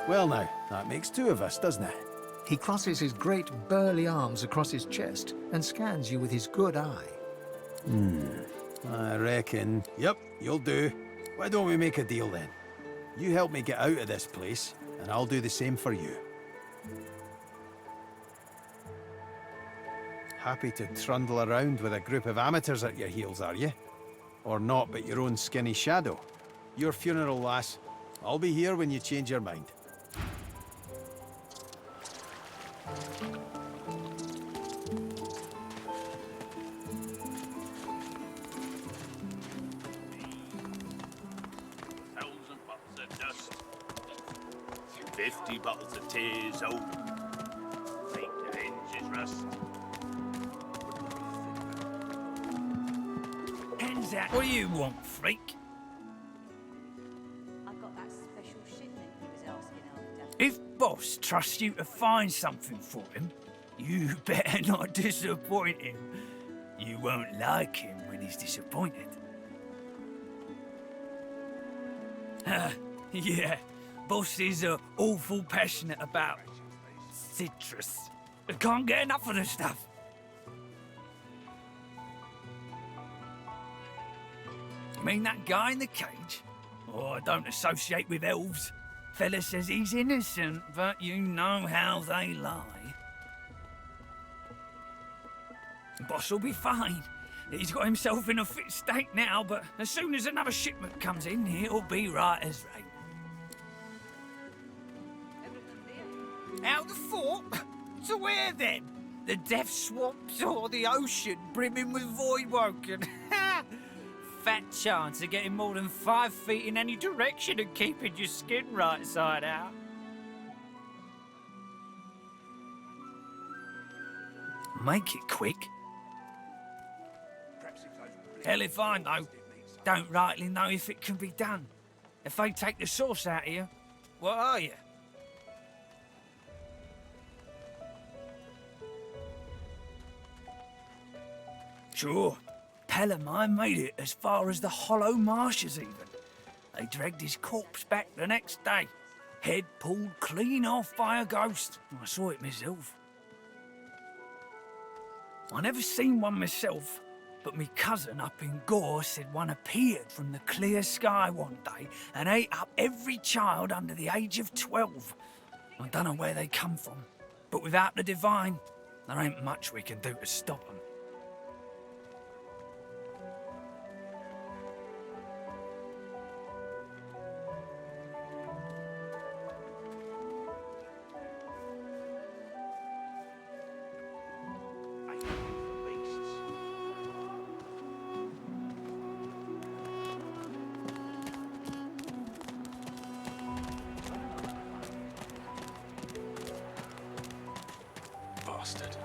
Well now, that makes two of us, doesn't it? He crosses his great burly arms across his chest and scans you with his good eye. I reckon... Yep, you'll do. Why don't we make a deal then? You help me get out of this place, and I'll do the same for you. Happy to trundle around with a group of amateurs at your heels, are you? Or not but your own skinny shadow? Your funeral, lass. I'll be here when you change your mind. Bottles of dust, 50 bottles of tears open, make the hinges rust. Hands out. What do you want, freak? I got that special shipment he was asking after. If Boss trusts you to find something for him, you better not disappoint him. You won't like him when he's disappointed. Yeah, bosses are awful passionate about citrus. I can't get enough of the stuff. You mean that guy in the cage? Oh, I don't associate with elves. Fella says he's innocent, but you know how they lie. Boss will be fine. He's got himself in a fit state now, but as soon as another shipment comes in, he'll be right as rain. Out the fort? To where then? The death swamps or the ocean brimming with void-woken? Fat chance of getting more than 5 feet in any direction and keeping your skin right side out. Make it quick. Hell if I know. Don't rightly know if it can be done. If they take the sauce out of you, what are you? Sure. Pal of mine made it as far as the hollow marshes even. They dragged his corpse back the next day. Head pulled clean off by a ghost. I saw it myself. I never seen one myself, but me cousin up in Gore said one appeared from the clear sky one day and ate up every child under the age of 12. I don't know where they come from, but without the divine, there ain't much we can do to stop them. Bastard.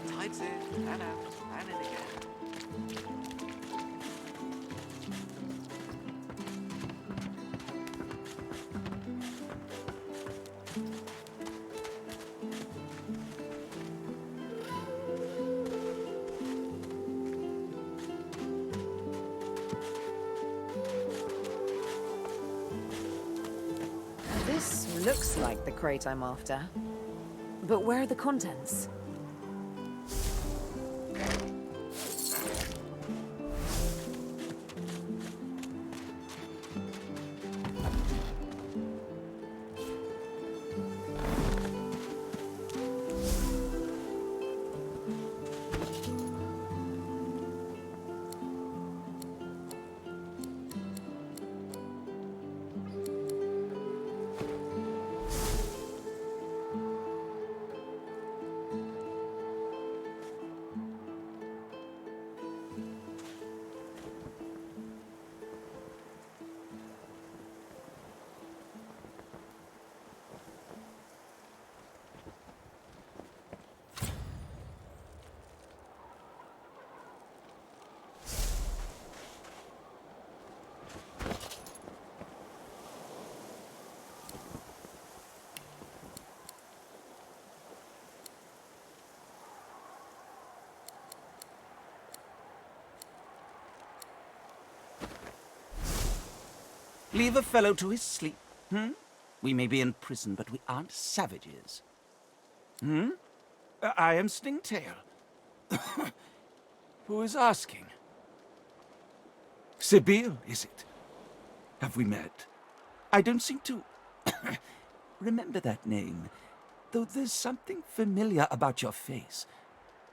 Tides in and out and in again. This looks like the crate I'm after. But where are the contents? Leave a fellow to his sleep, We may be in prison, but we aren't savages. Hmm? I am Stingtail. Who is asking? Sibyl, is it? Have we met? I don't seem to remember that name, though there's something familiar about your face.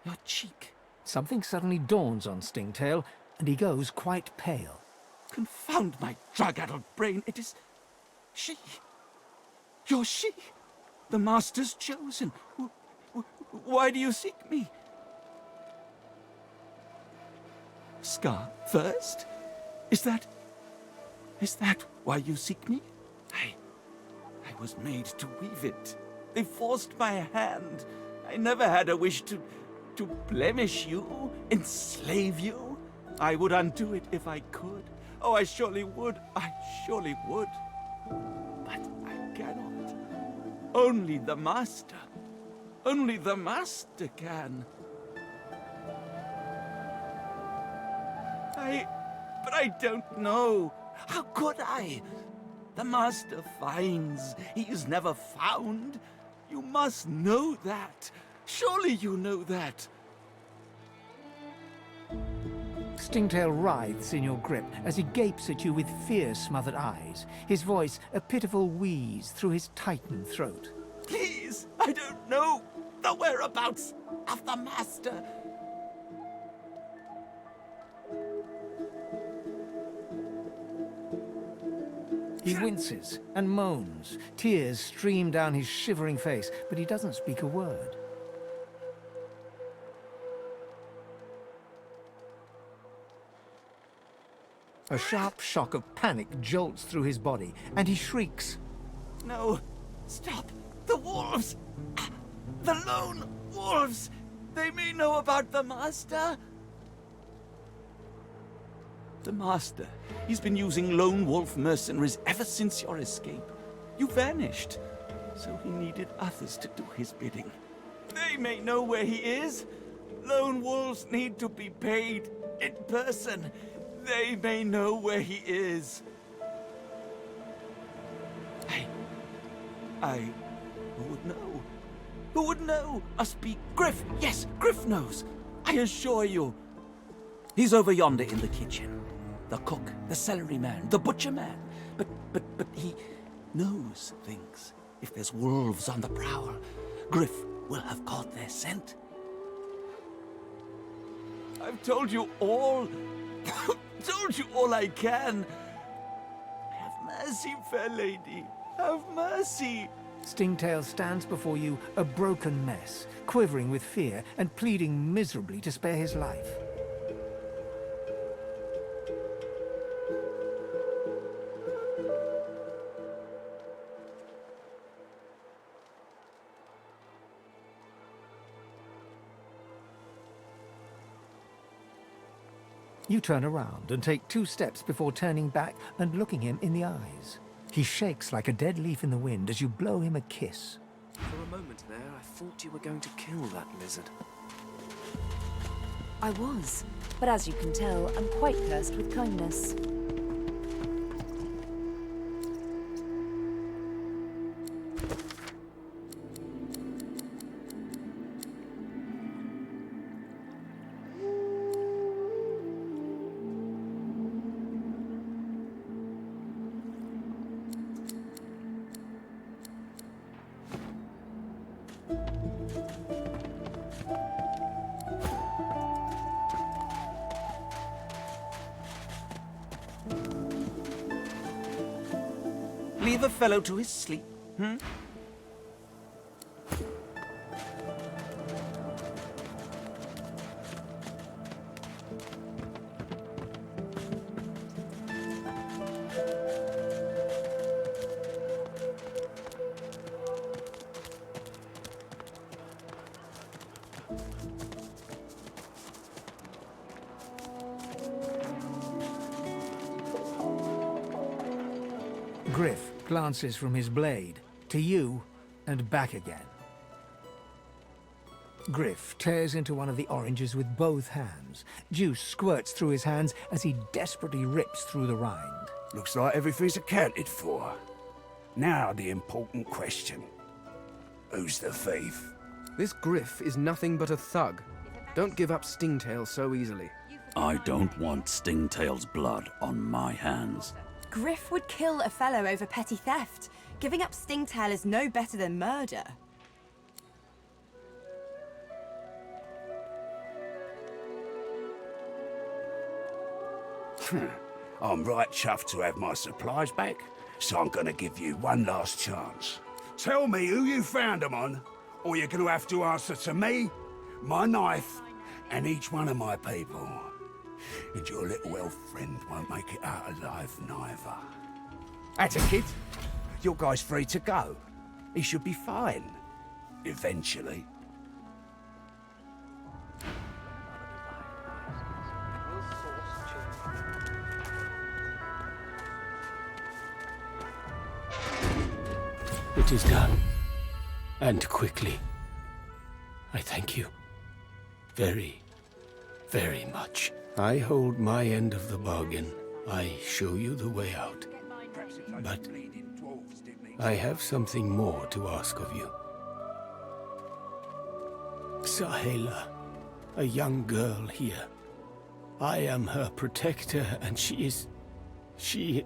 Your cheek. Something suddenly dawns on Stingtail, and he goes quite pale. Confound my drug-addled brain, it is... she. You're she. The Master's chosen. Why do you seek me? Scar first? Is that why you seek me? I was made to weave it. They forced my hand. I never had a wish to blemish you, enslave you. I would undo it if I could. Oh, I surely would. I surely would. But I cannot. Only the Master. Only the Master can. But I don't know. How could I? The Master finds. He is never found. You must know that. Surely you know that. Stingtail writhes in your grip as he gapes at you with fear-smothered eyes, his voice a pitiful wheeze through his tightened throat. Please, I don't know the whereabouts of the Master. He winces and moans. Tears stream down his shivering face, but he doesn't speak a word. A sharp shock of panic jolts through his body, and he shrieks. No, stop! The wolves! The lone wolves! They may know about the Master. The Master, he's been using lone wolf mercenaries ever since your escape. You vanished, so he needed others to do his bidding. They may know where he is. Lone wolves need to be paid in person. They may know where he is. Who would know? Who would know? Must be Griff. Yes, Griff knows. I assure you. He's over yonder in the kitchen. The cook, the celery man, the butcher man. But he knows things. If there's wolves on the prowl, Griff will have caught their scent. I've told you all. Told you all I can. Have mercy, fair lady. Have mercy. Stingtail stands before you, a broken mess, quivering with fear and pleading miserably to spare his life. You turn around and take 2 steps before turning back and looking him in the eyes. He shakes like a dead leaf in the wind as you blow him a kiss. For a moment there, I thought you were going to kill that lizard. I was, but as you can tell, I'm quite cursed with kindness. Leave a fellow to his sleep, hmm? Griff glances from his blade to you and back again. Griff tears into one of the oranges with both hands. Juice squirts through his hands as he desperately rips through the rind. Looks like everything's accounted for. Now the important question. Who's the thief? This Griff is nothing but a thug. Don't give up Stingtail so easily. I don't want Stingtail's blood on my hands. Griff would kill a fellow over petty theft. Giving up Stingtail is no better than murder. I'm right chuffed to have my supplies back, so I'm gonna give you one last chance. Tell me who you found them on, or you're gonna have to answer to me, my knife, and each one of my people. And your little elf friend won't make it out alive neither. That's a kid. Your guy's free to go. He should be fine. Eventually. It is done. And quickly. I thank you. Very, very much. I hold my end of the bargain. I show you the way out. But I have something more to ask of you. Sahela, a young girl here. I am her protector, and she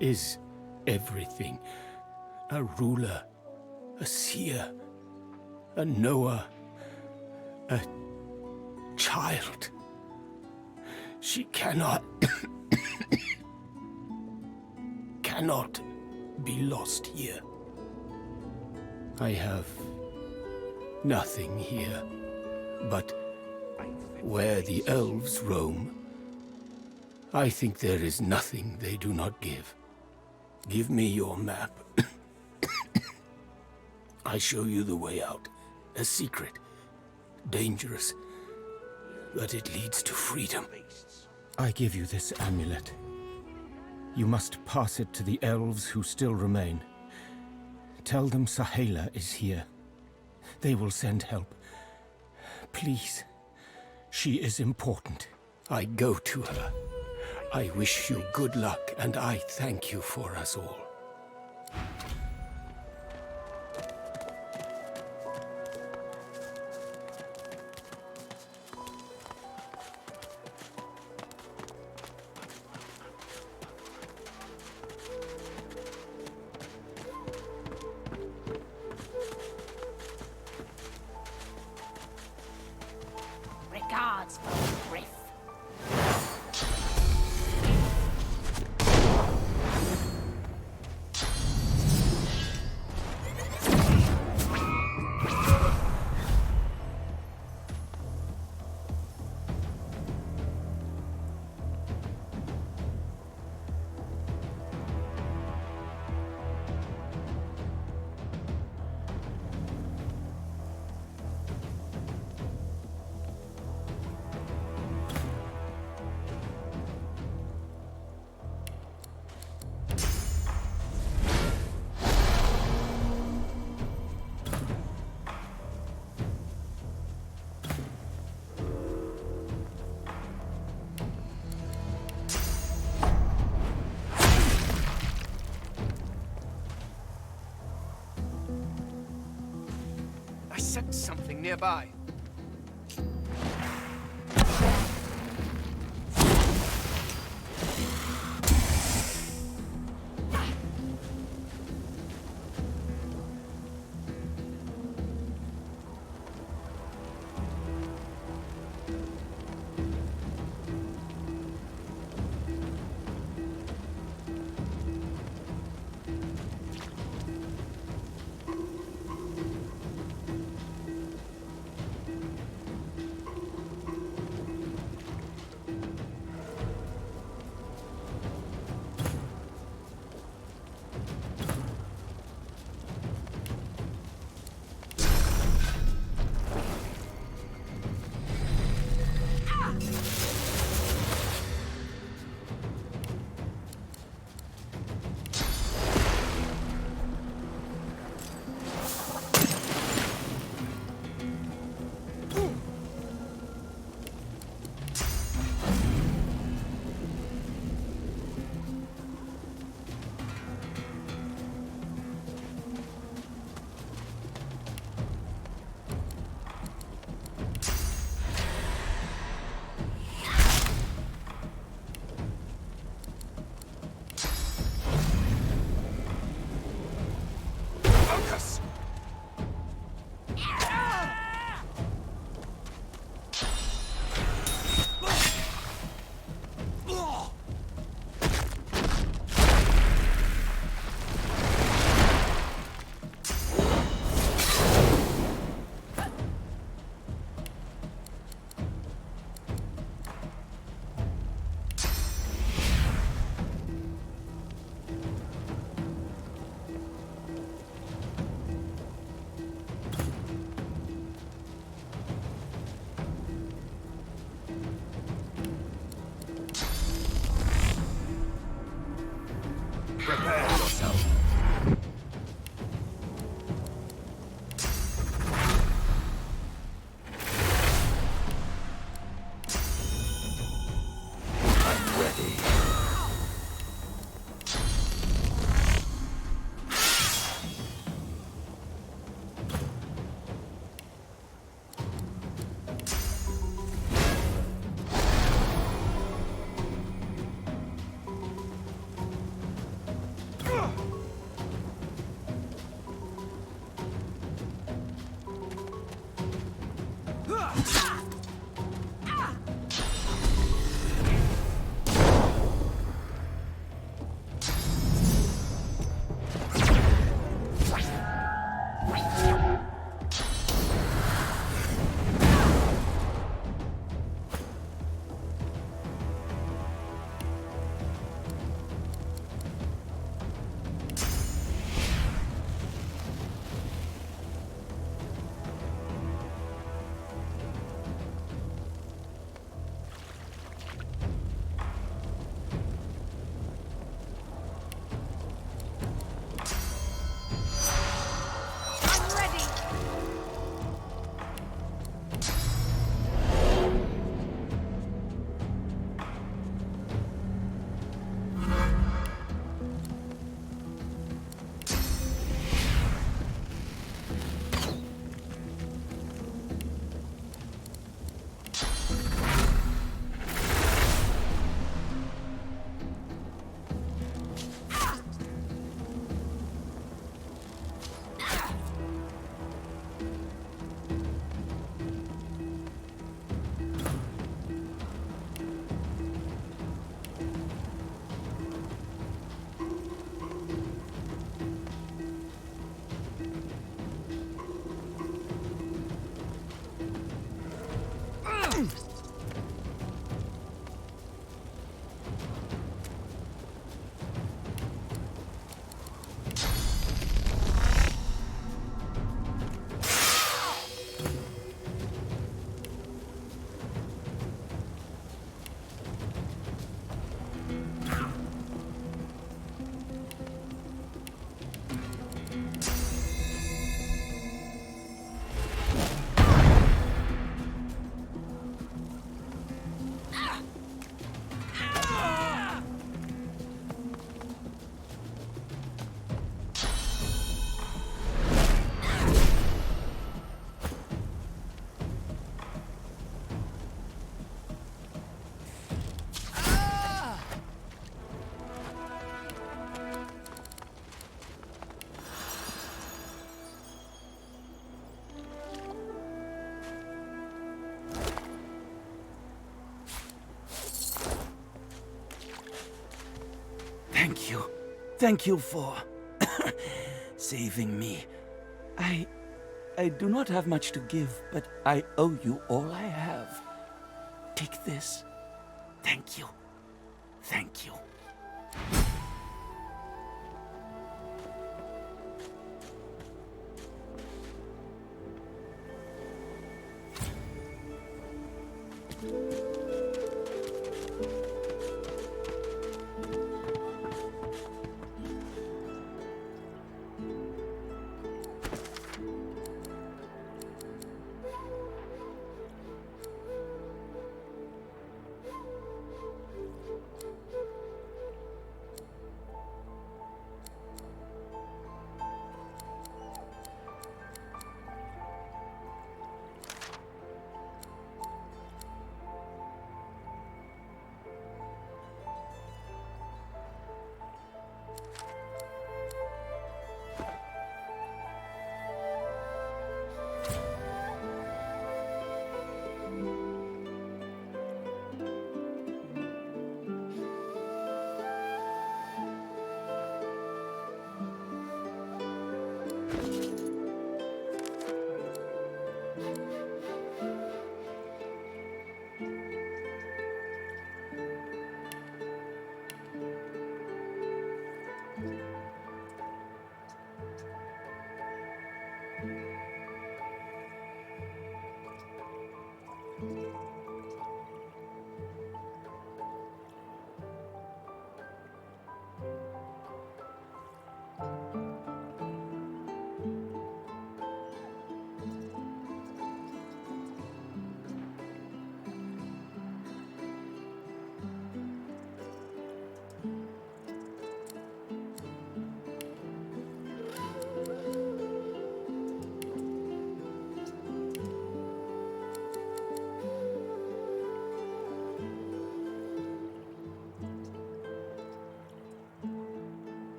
is everything. A ruler, a seer, a knower, a child. She cannot be lost here. I have nothing here, but where the elves roam, I think there is nothing they do not give. Give me your map. I show you the way out. A secret. Dangerous. But it leads to freedom. I give you this amulet. You must pass it to the elves who still remain. Tell them Sahela is here. They will send help. Please. She is important. I go to her. I wish you good luck, and I thank you for us all. Regards for Griff. I sense something nearby. Prepare yourself. I'm ready. Thank you. Thank you for saving me. I do not have much to give, but I owe you all I have. Take this. Thank you. Thank you.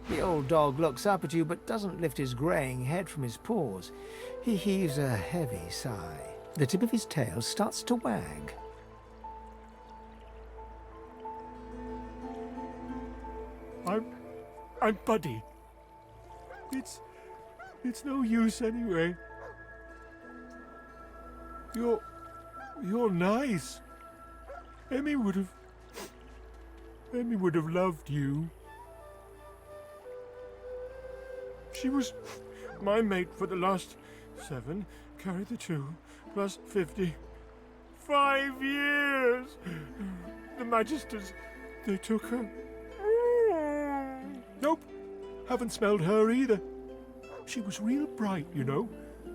The old dog looks up at you but doesn't lift his greying head from his paws. He heaves a heavy sigh. The tip of his tail starts to wag. I'm Buddy. It's no use anyway. You're nice. Emmy would have loved you. She was my mate for the last 7, carry the 2, plus 50. 5 years! The Magisters, they took her. Nope, haven't smelled her either. She was real bright, you know.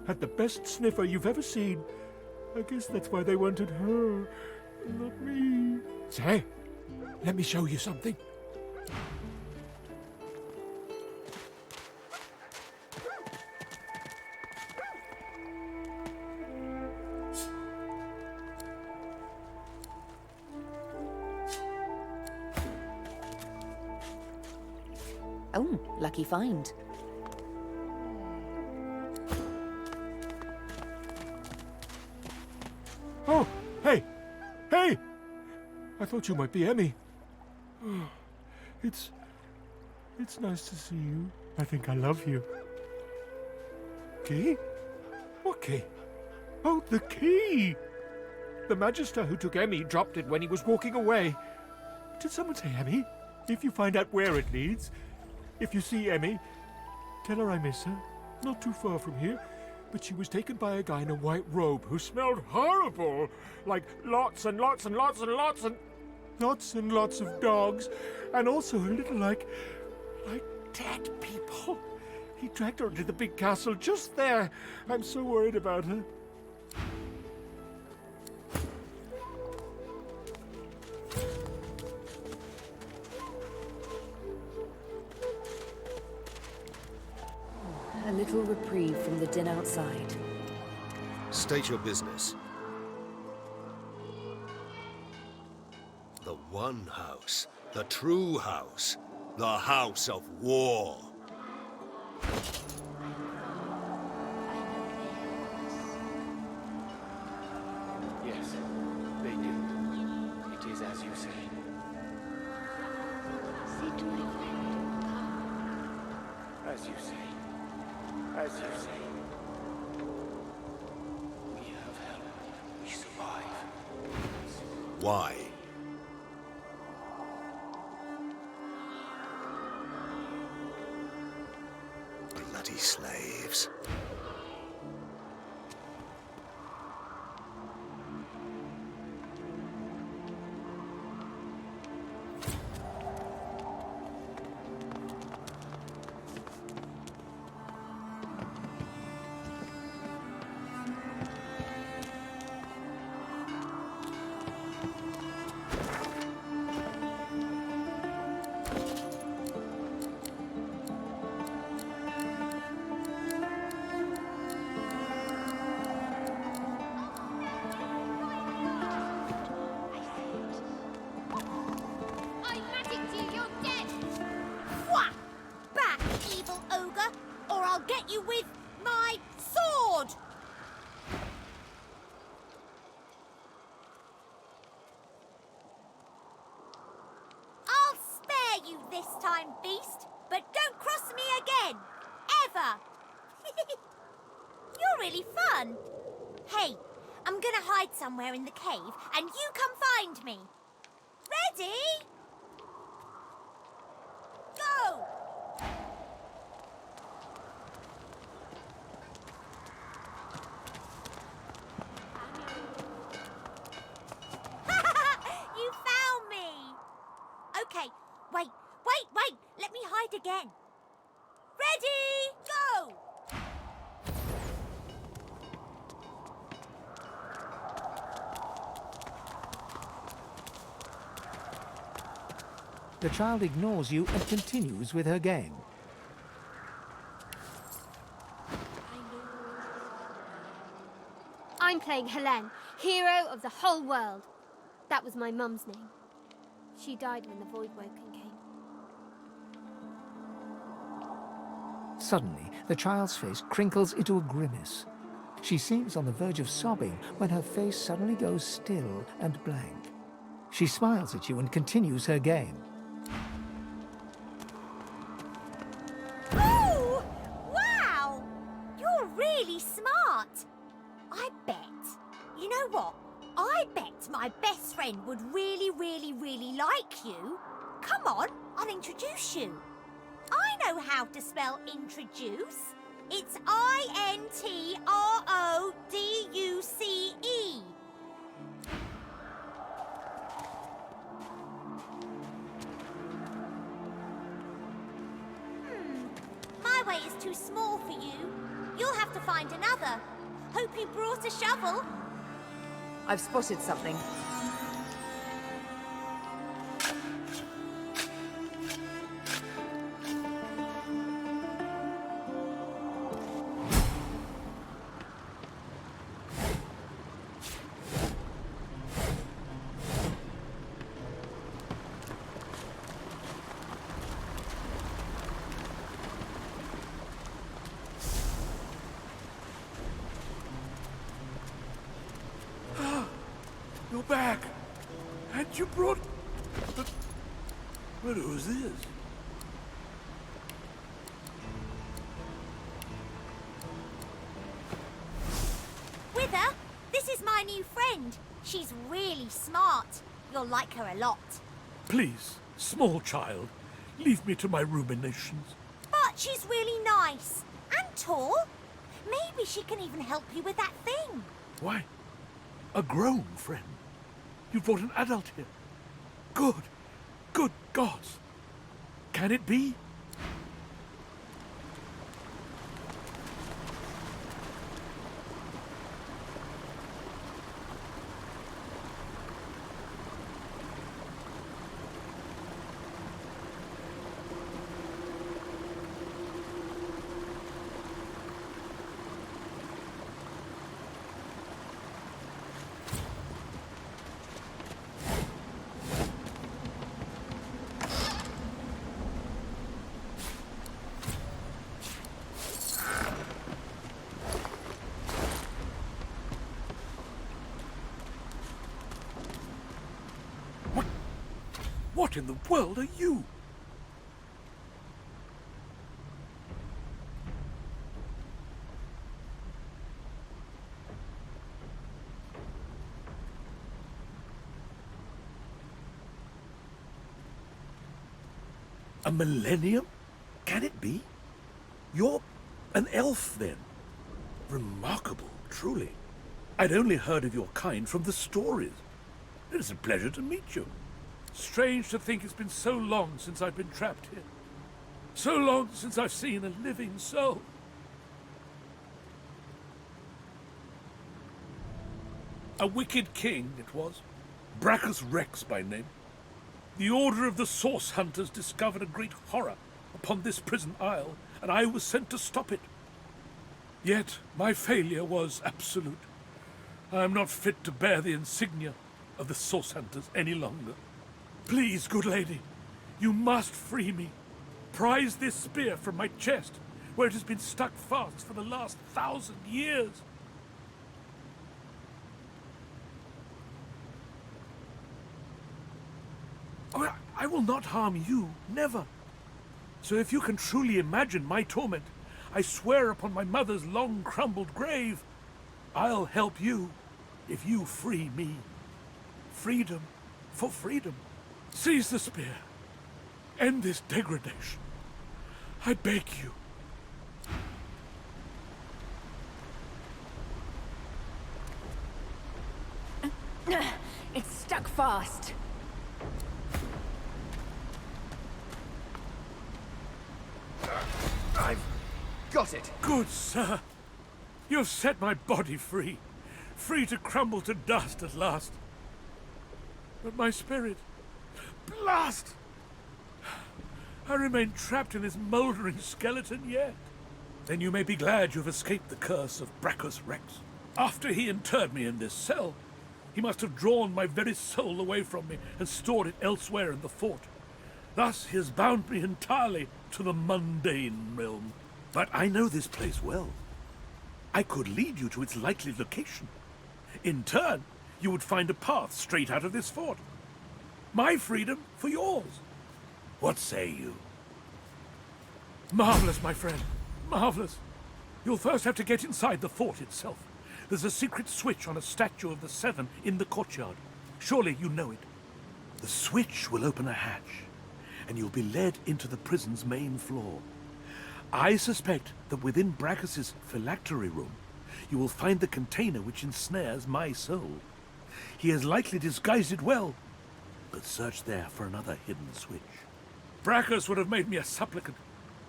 Had the best sniffer you've ever seen. I guess that's why they wanted her, not me. Say, let me show you something. Oh, lucky find. Oh, hey! Hey! I thought you might be Emmy. It's nice to see you. I think I love you. Key? What key? Oh, the key! The Magister who took Emmy dropped it when he was walking away. Did someone say Emmy? If you find out where it leads, if you see Emmy, tell her I miss her. Not too far from here. But she was taken by a guy in a white robe who smelled horrible. Like lots and lots and lots and lots and lots and lots of dogs. And also a little like dead people. He dragged her into the big castle just there. I'm so worried about her. A little reprieve from the din outside. State your business. The one house, the true house, the house of war. Yes, they do. It is as you say. As you say. As you say. We have help. We survive. Why? Bloody slaves. Get you with my sword! I'll spare you this time, beast, but don't cross me again. Ever. You're really fun. Hey, I'm gonna hide somewhere in the cave, and you come find me. Ready? Go! You found me! Okay, wait. Let me hide again. Ready, go! The child ignores you and continues with her game. I'm playing Helene, hero of the whole world. That was my mum's name. She died when the Voidwoken came. Suddenly, the child's face crinkles into a grimace. She seems on the verge of sobbing when her face suddenly goes still and blank. She smiles at you and continues her game. Oh! Wow! You're really smart. I bet. You know what? I bet my best friend would really like you. Come on, I'll introduce you. I know how to spell introduce. It's I-N-T-R-O-D-U-C-E. My way is too small for you. You'll have to find another. Hope you brought a shovel. I've spotted something. You're back. And you brought... But who's this? Wither, this is my new friend. She's really smart. You'll like her a lot. Please, small child, leave me to my ruminations. But she's really nice. And tall. Maybe she can even help you with that thing. Why? A grown friend? You brought an adult here. Good gods. Can it be? What in the world are you? A millennium? Can it be? You're an elf, then? Remarkable, truly. I'd only heard of your kind from the stories. It is a pleasure to meet you. Strange to think it's been so long since I've been trapped here. So long since I've seen a living soul. A wicked king it was, Brachus Rex by name. The Order of the Source Hunters discovered a great horror upon this prison isle, and I was sent to stop it. Yet my failure was absolute. I am not fit to bear the insignia of the Source Hunters any longer. Please, good lady, you must free me. Prise this spear from my chest, where it has been stuck fast for the last 1,000 years. I will not harm you, never. So if you can truly imagine my torment, I swear upon my mother's long crumbled grave, I'll help you if you free me. Freedom for freedom. Seize the spear. End this degradation. I beg you. It's stuck fast. I've got it. Good, sir. You've set my body free. Free to crumble to dust at last. But my spirit... Blast! I remain trapped in this mouldering skeleton yet. Then you may be glad you've escaped the curse of Brachus Rex. After he interred me in this cell, he must have drawn my very soul away from me and stored it elsewhere in the fort. Thus he has bound me entirely to the mundane realm. But I know this place well. I could lead you to its likely location. In turn, you would find a path straight out of this fort. My freedom for yours. What say you? Marvelous, my friend. Marvelous. You'll first have to get inside the fort itself. There's a secret switch on a statue of the Seven in the courtyard. Surely you know it. The switch will open a hatch, and you'll be led into the prison's main floor. I suspect that within Brachus's phylactery room, you will find the container which ensnares my soul. He has likely disguised it well, but search there for another hidden switch. Brachus would have made me a supplicant,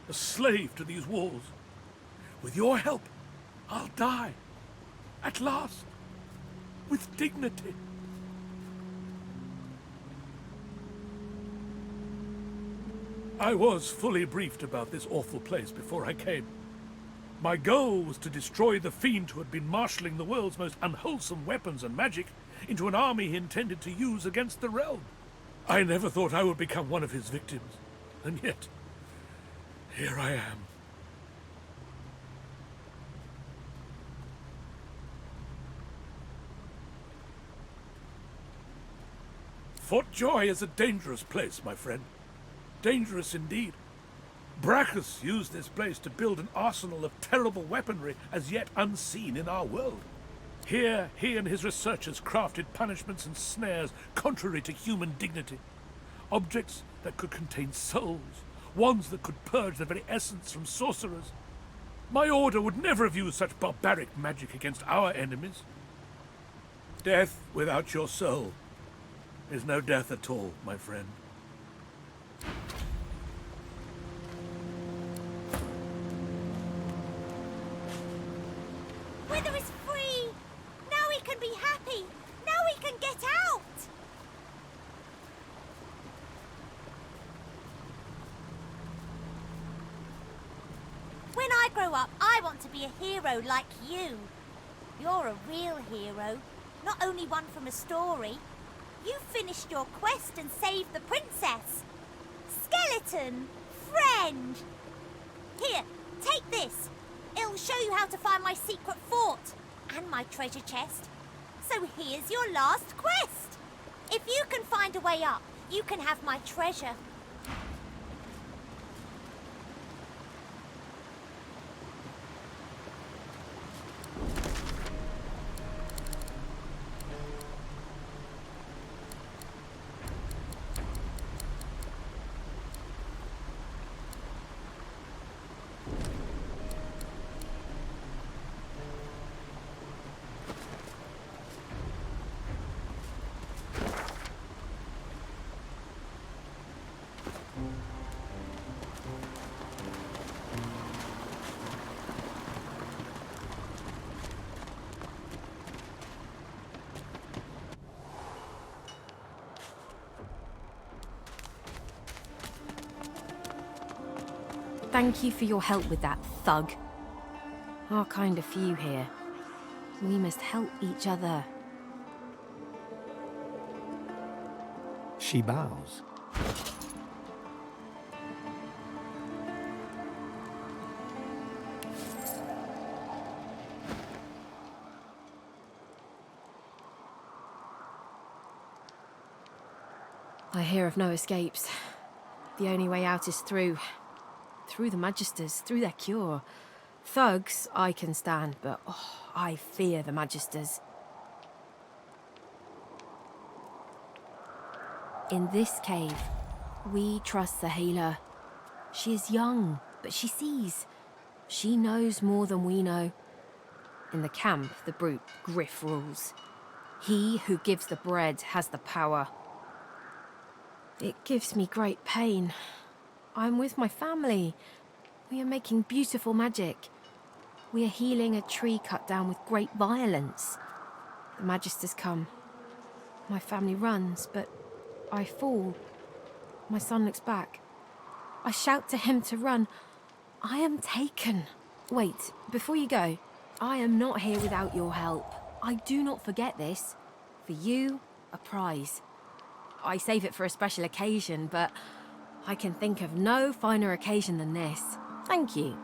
a slave to these walls. With your help, I'll die. At last. with dignity. I was fully briefed about this awful place before I came. My goal was to destroy the fiend who had been marshalling the world's most unwholesome weapons and magic into an army he intended to use against the realm. I never thought I would become one of his victims, and yet, here I am. Fort Joy is a dangerous place, my friend. Dangerous indeed. Brachus used this place to build an arsenal of terrible weaponry as yet unseen in our world. Here, he and his researchers crafted punishments and snares contrary to human dignity. Objects that could contain souls, wands that could purge the very essence from sorcerers. My order would never have used such barbaric magic against our enemies. Death without your soul is no death at all, my friend. Wither is free! Now we can be happy! Now we can get out! When I grow up, I want to be a hero like you. You're a real hero, not only one from a story. You finished your quest and saved the princess. Skeleton, friend. Here, take this. It'll show you how to find my secret fort and my treasure chest. So here's your last quest. If you can find a way up, you can have my treasure. Thank you for your help with that, thug. Our kind of few here. We must help each other. She bows. I hear of no escapes. The only way out is through. Through the Magisters, through their cure. Thugs I can stand, but I fear the Magisters. In this cave, we trust the healer. She is young, but she sees. She knows more than we know. In the camp, the brute Griff rules. He who gives the bread has the power. It gives me great pain. I'm with my family. We are making beautiful magic. We are healing a tree cut down with great violence. The Magisters come. My family runs, but I fall. My son looks back. I shout to him to run. I am taken. Wait, before you go, I am not here without your help. I do not forget this. For you, a prize. I save it for a special occasion, but I can think of no finer occasion than this. Thank you.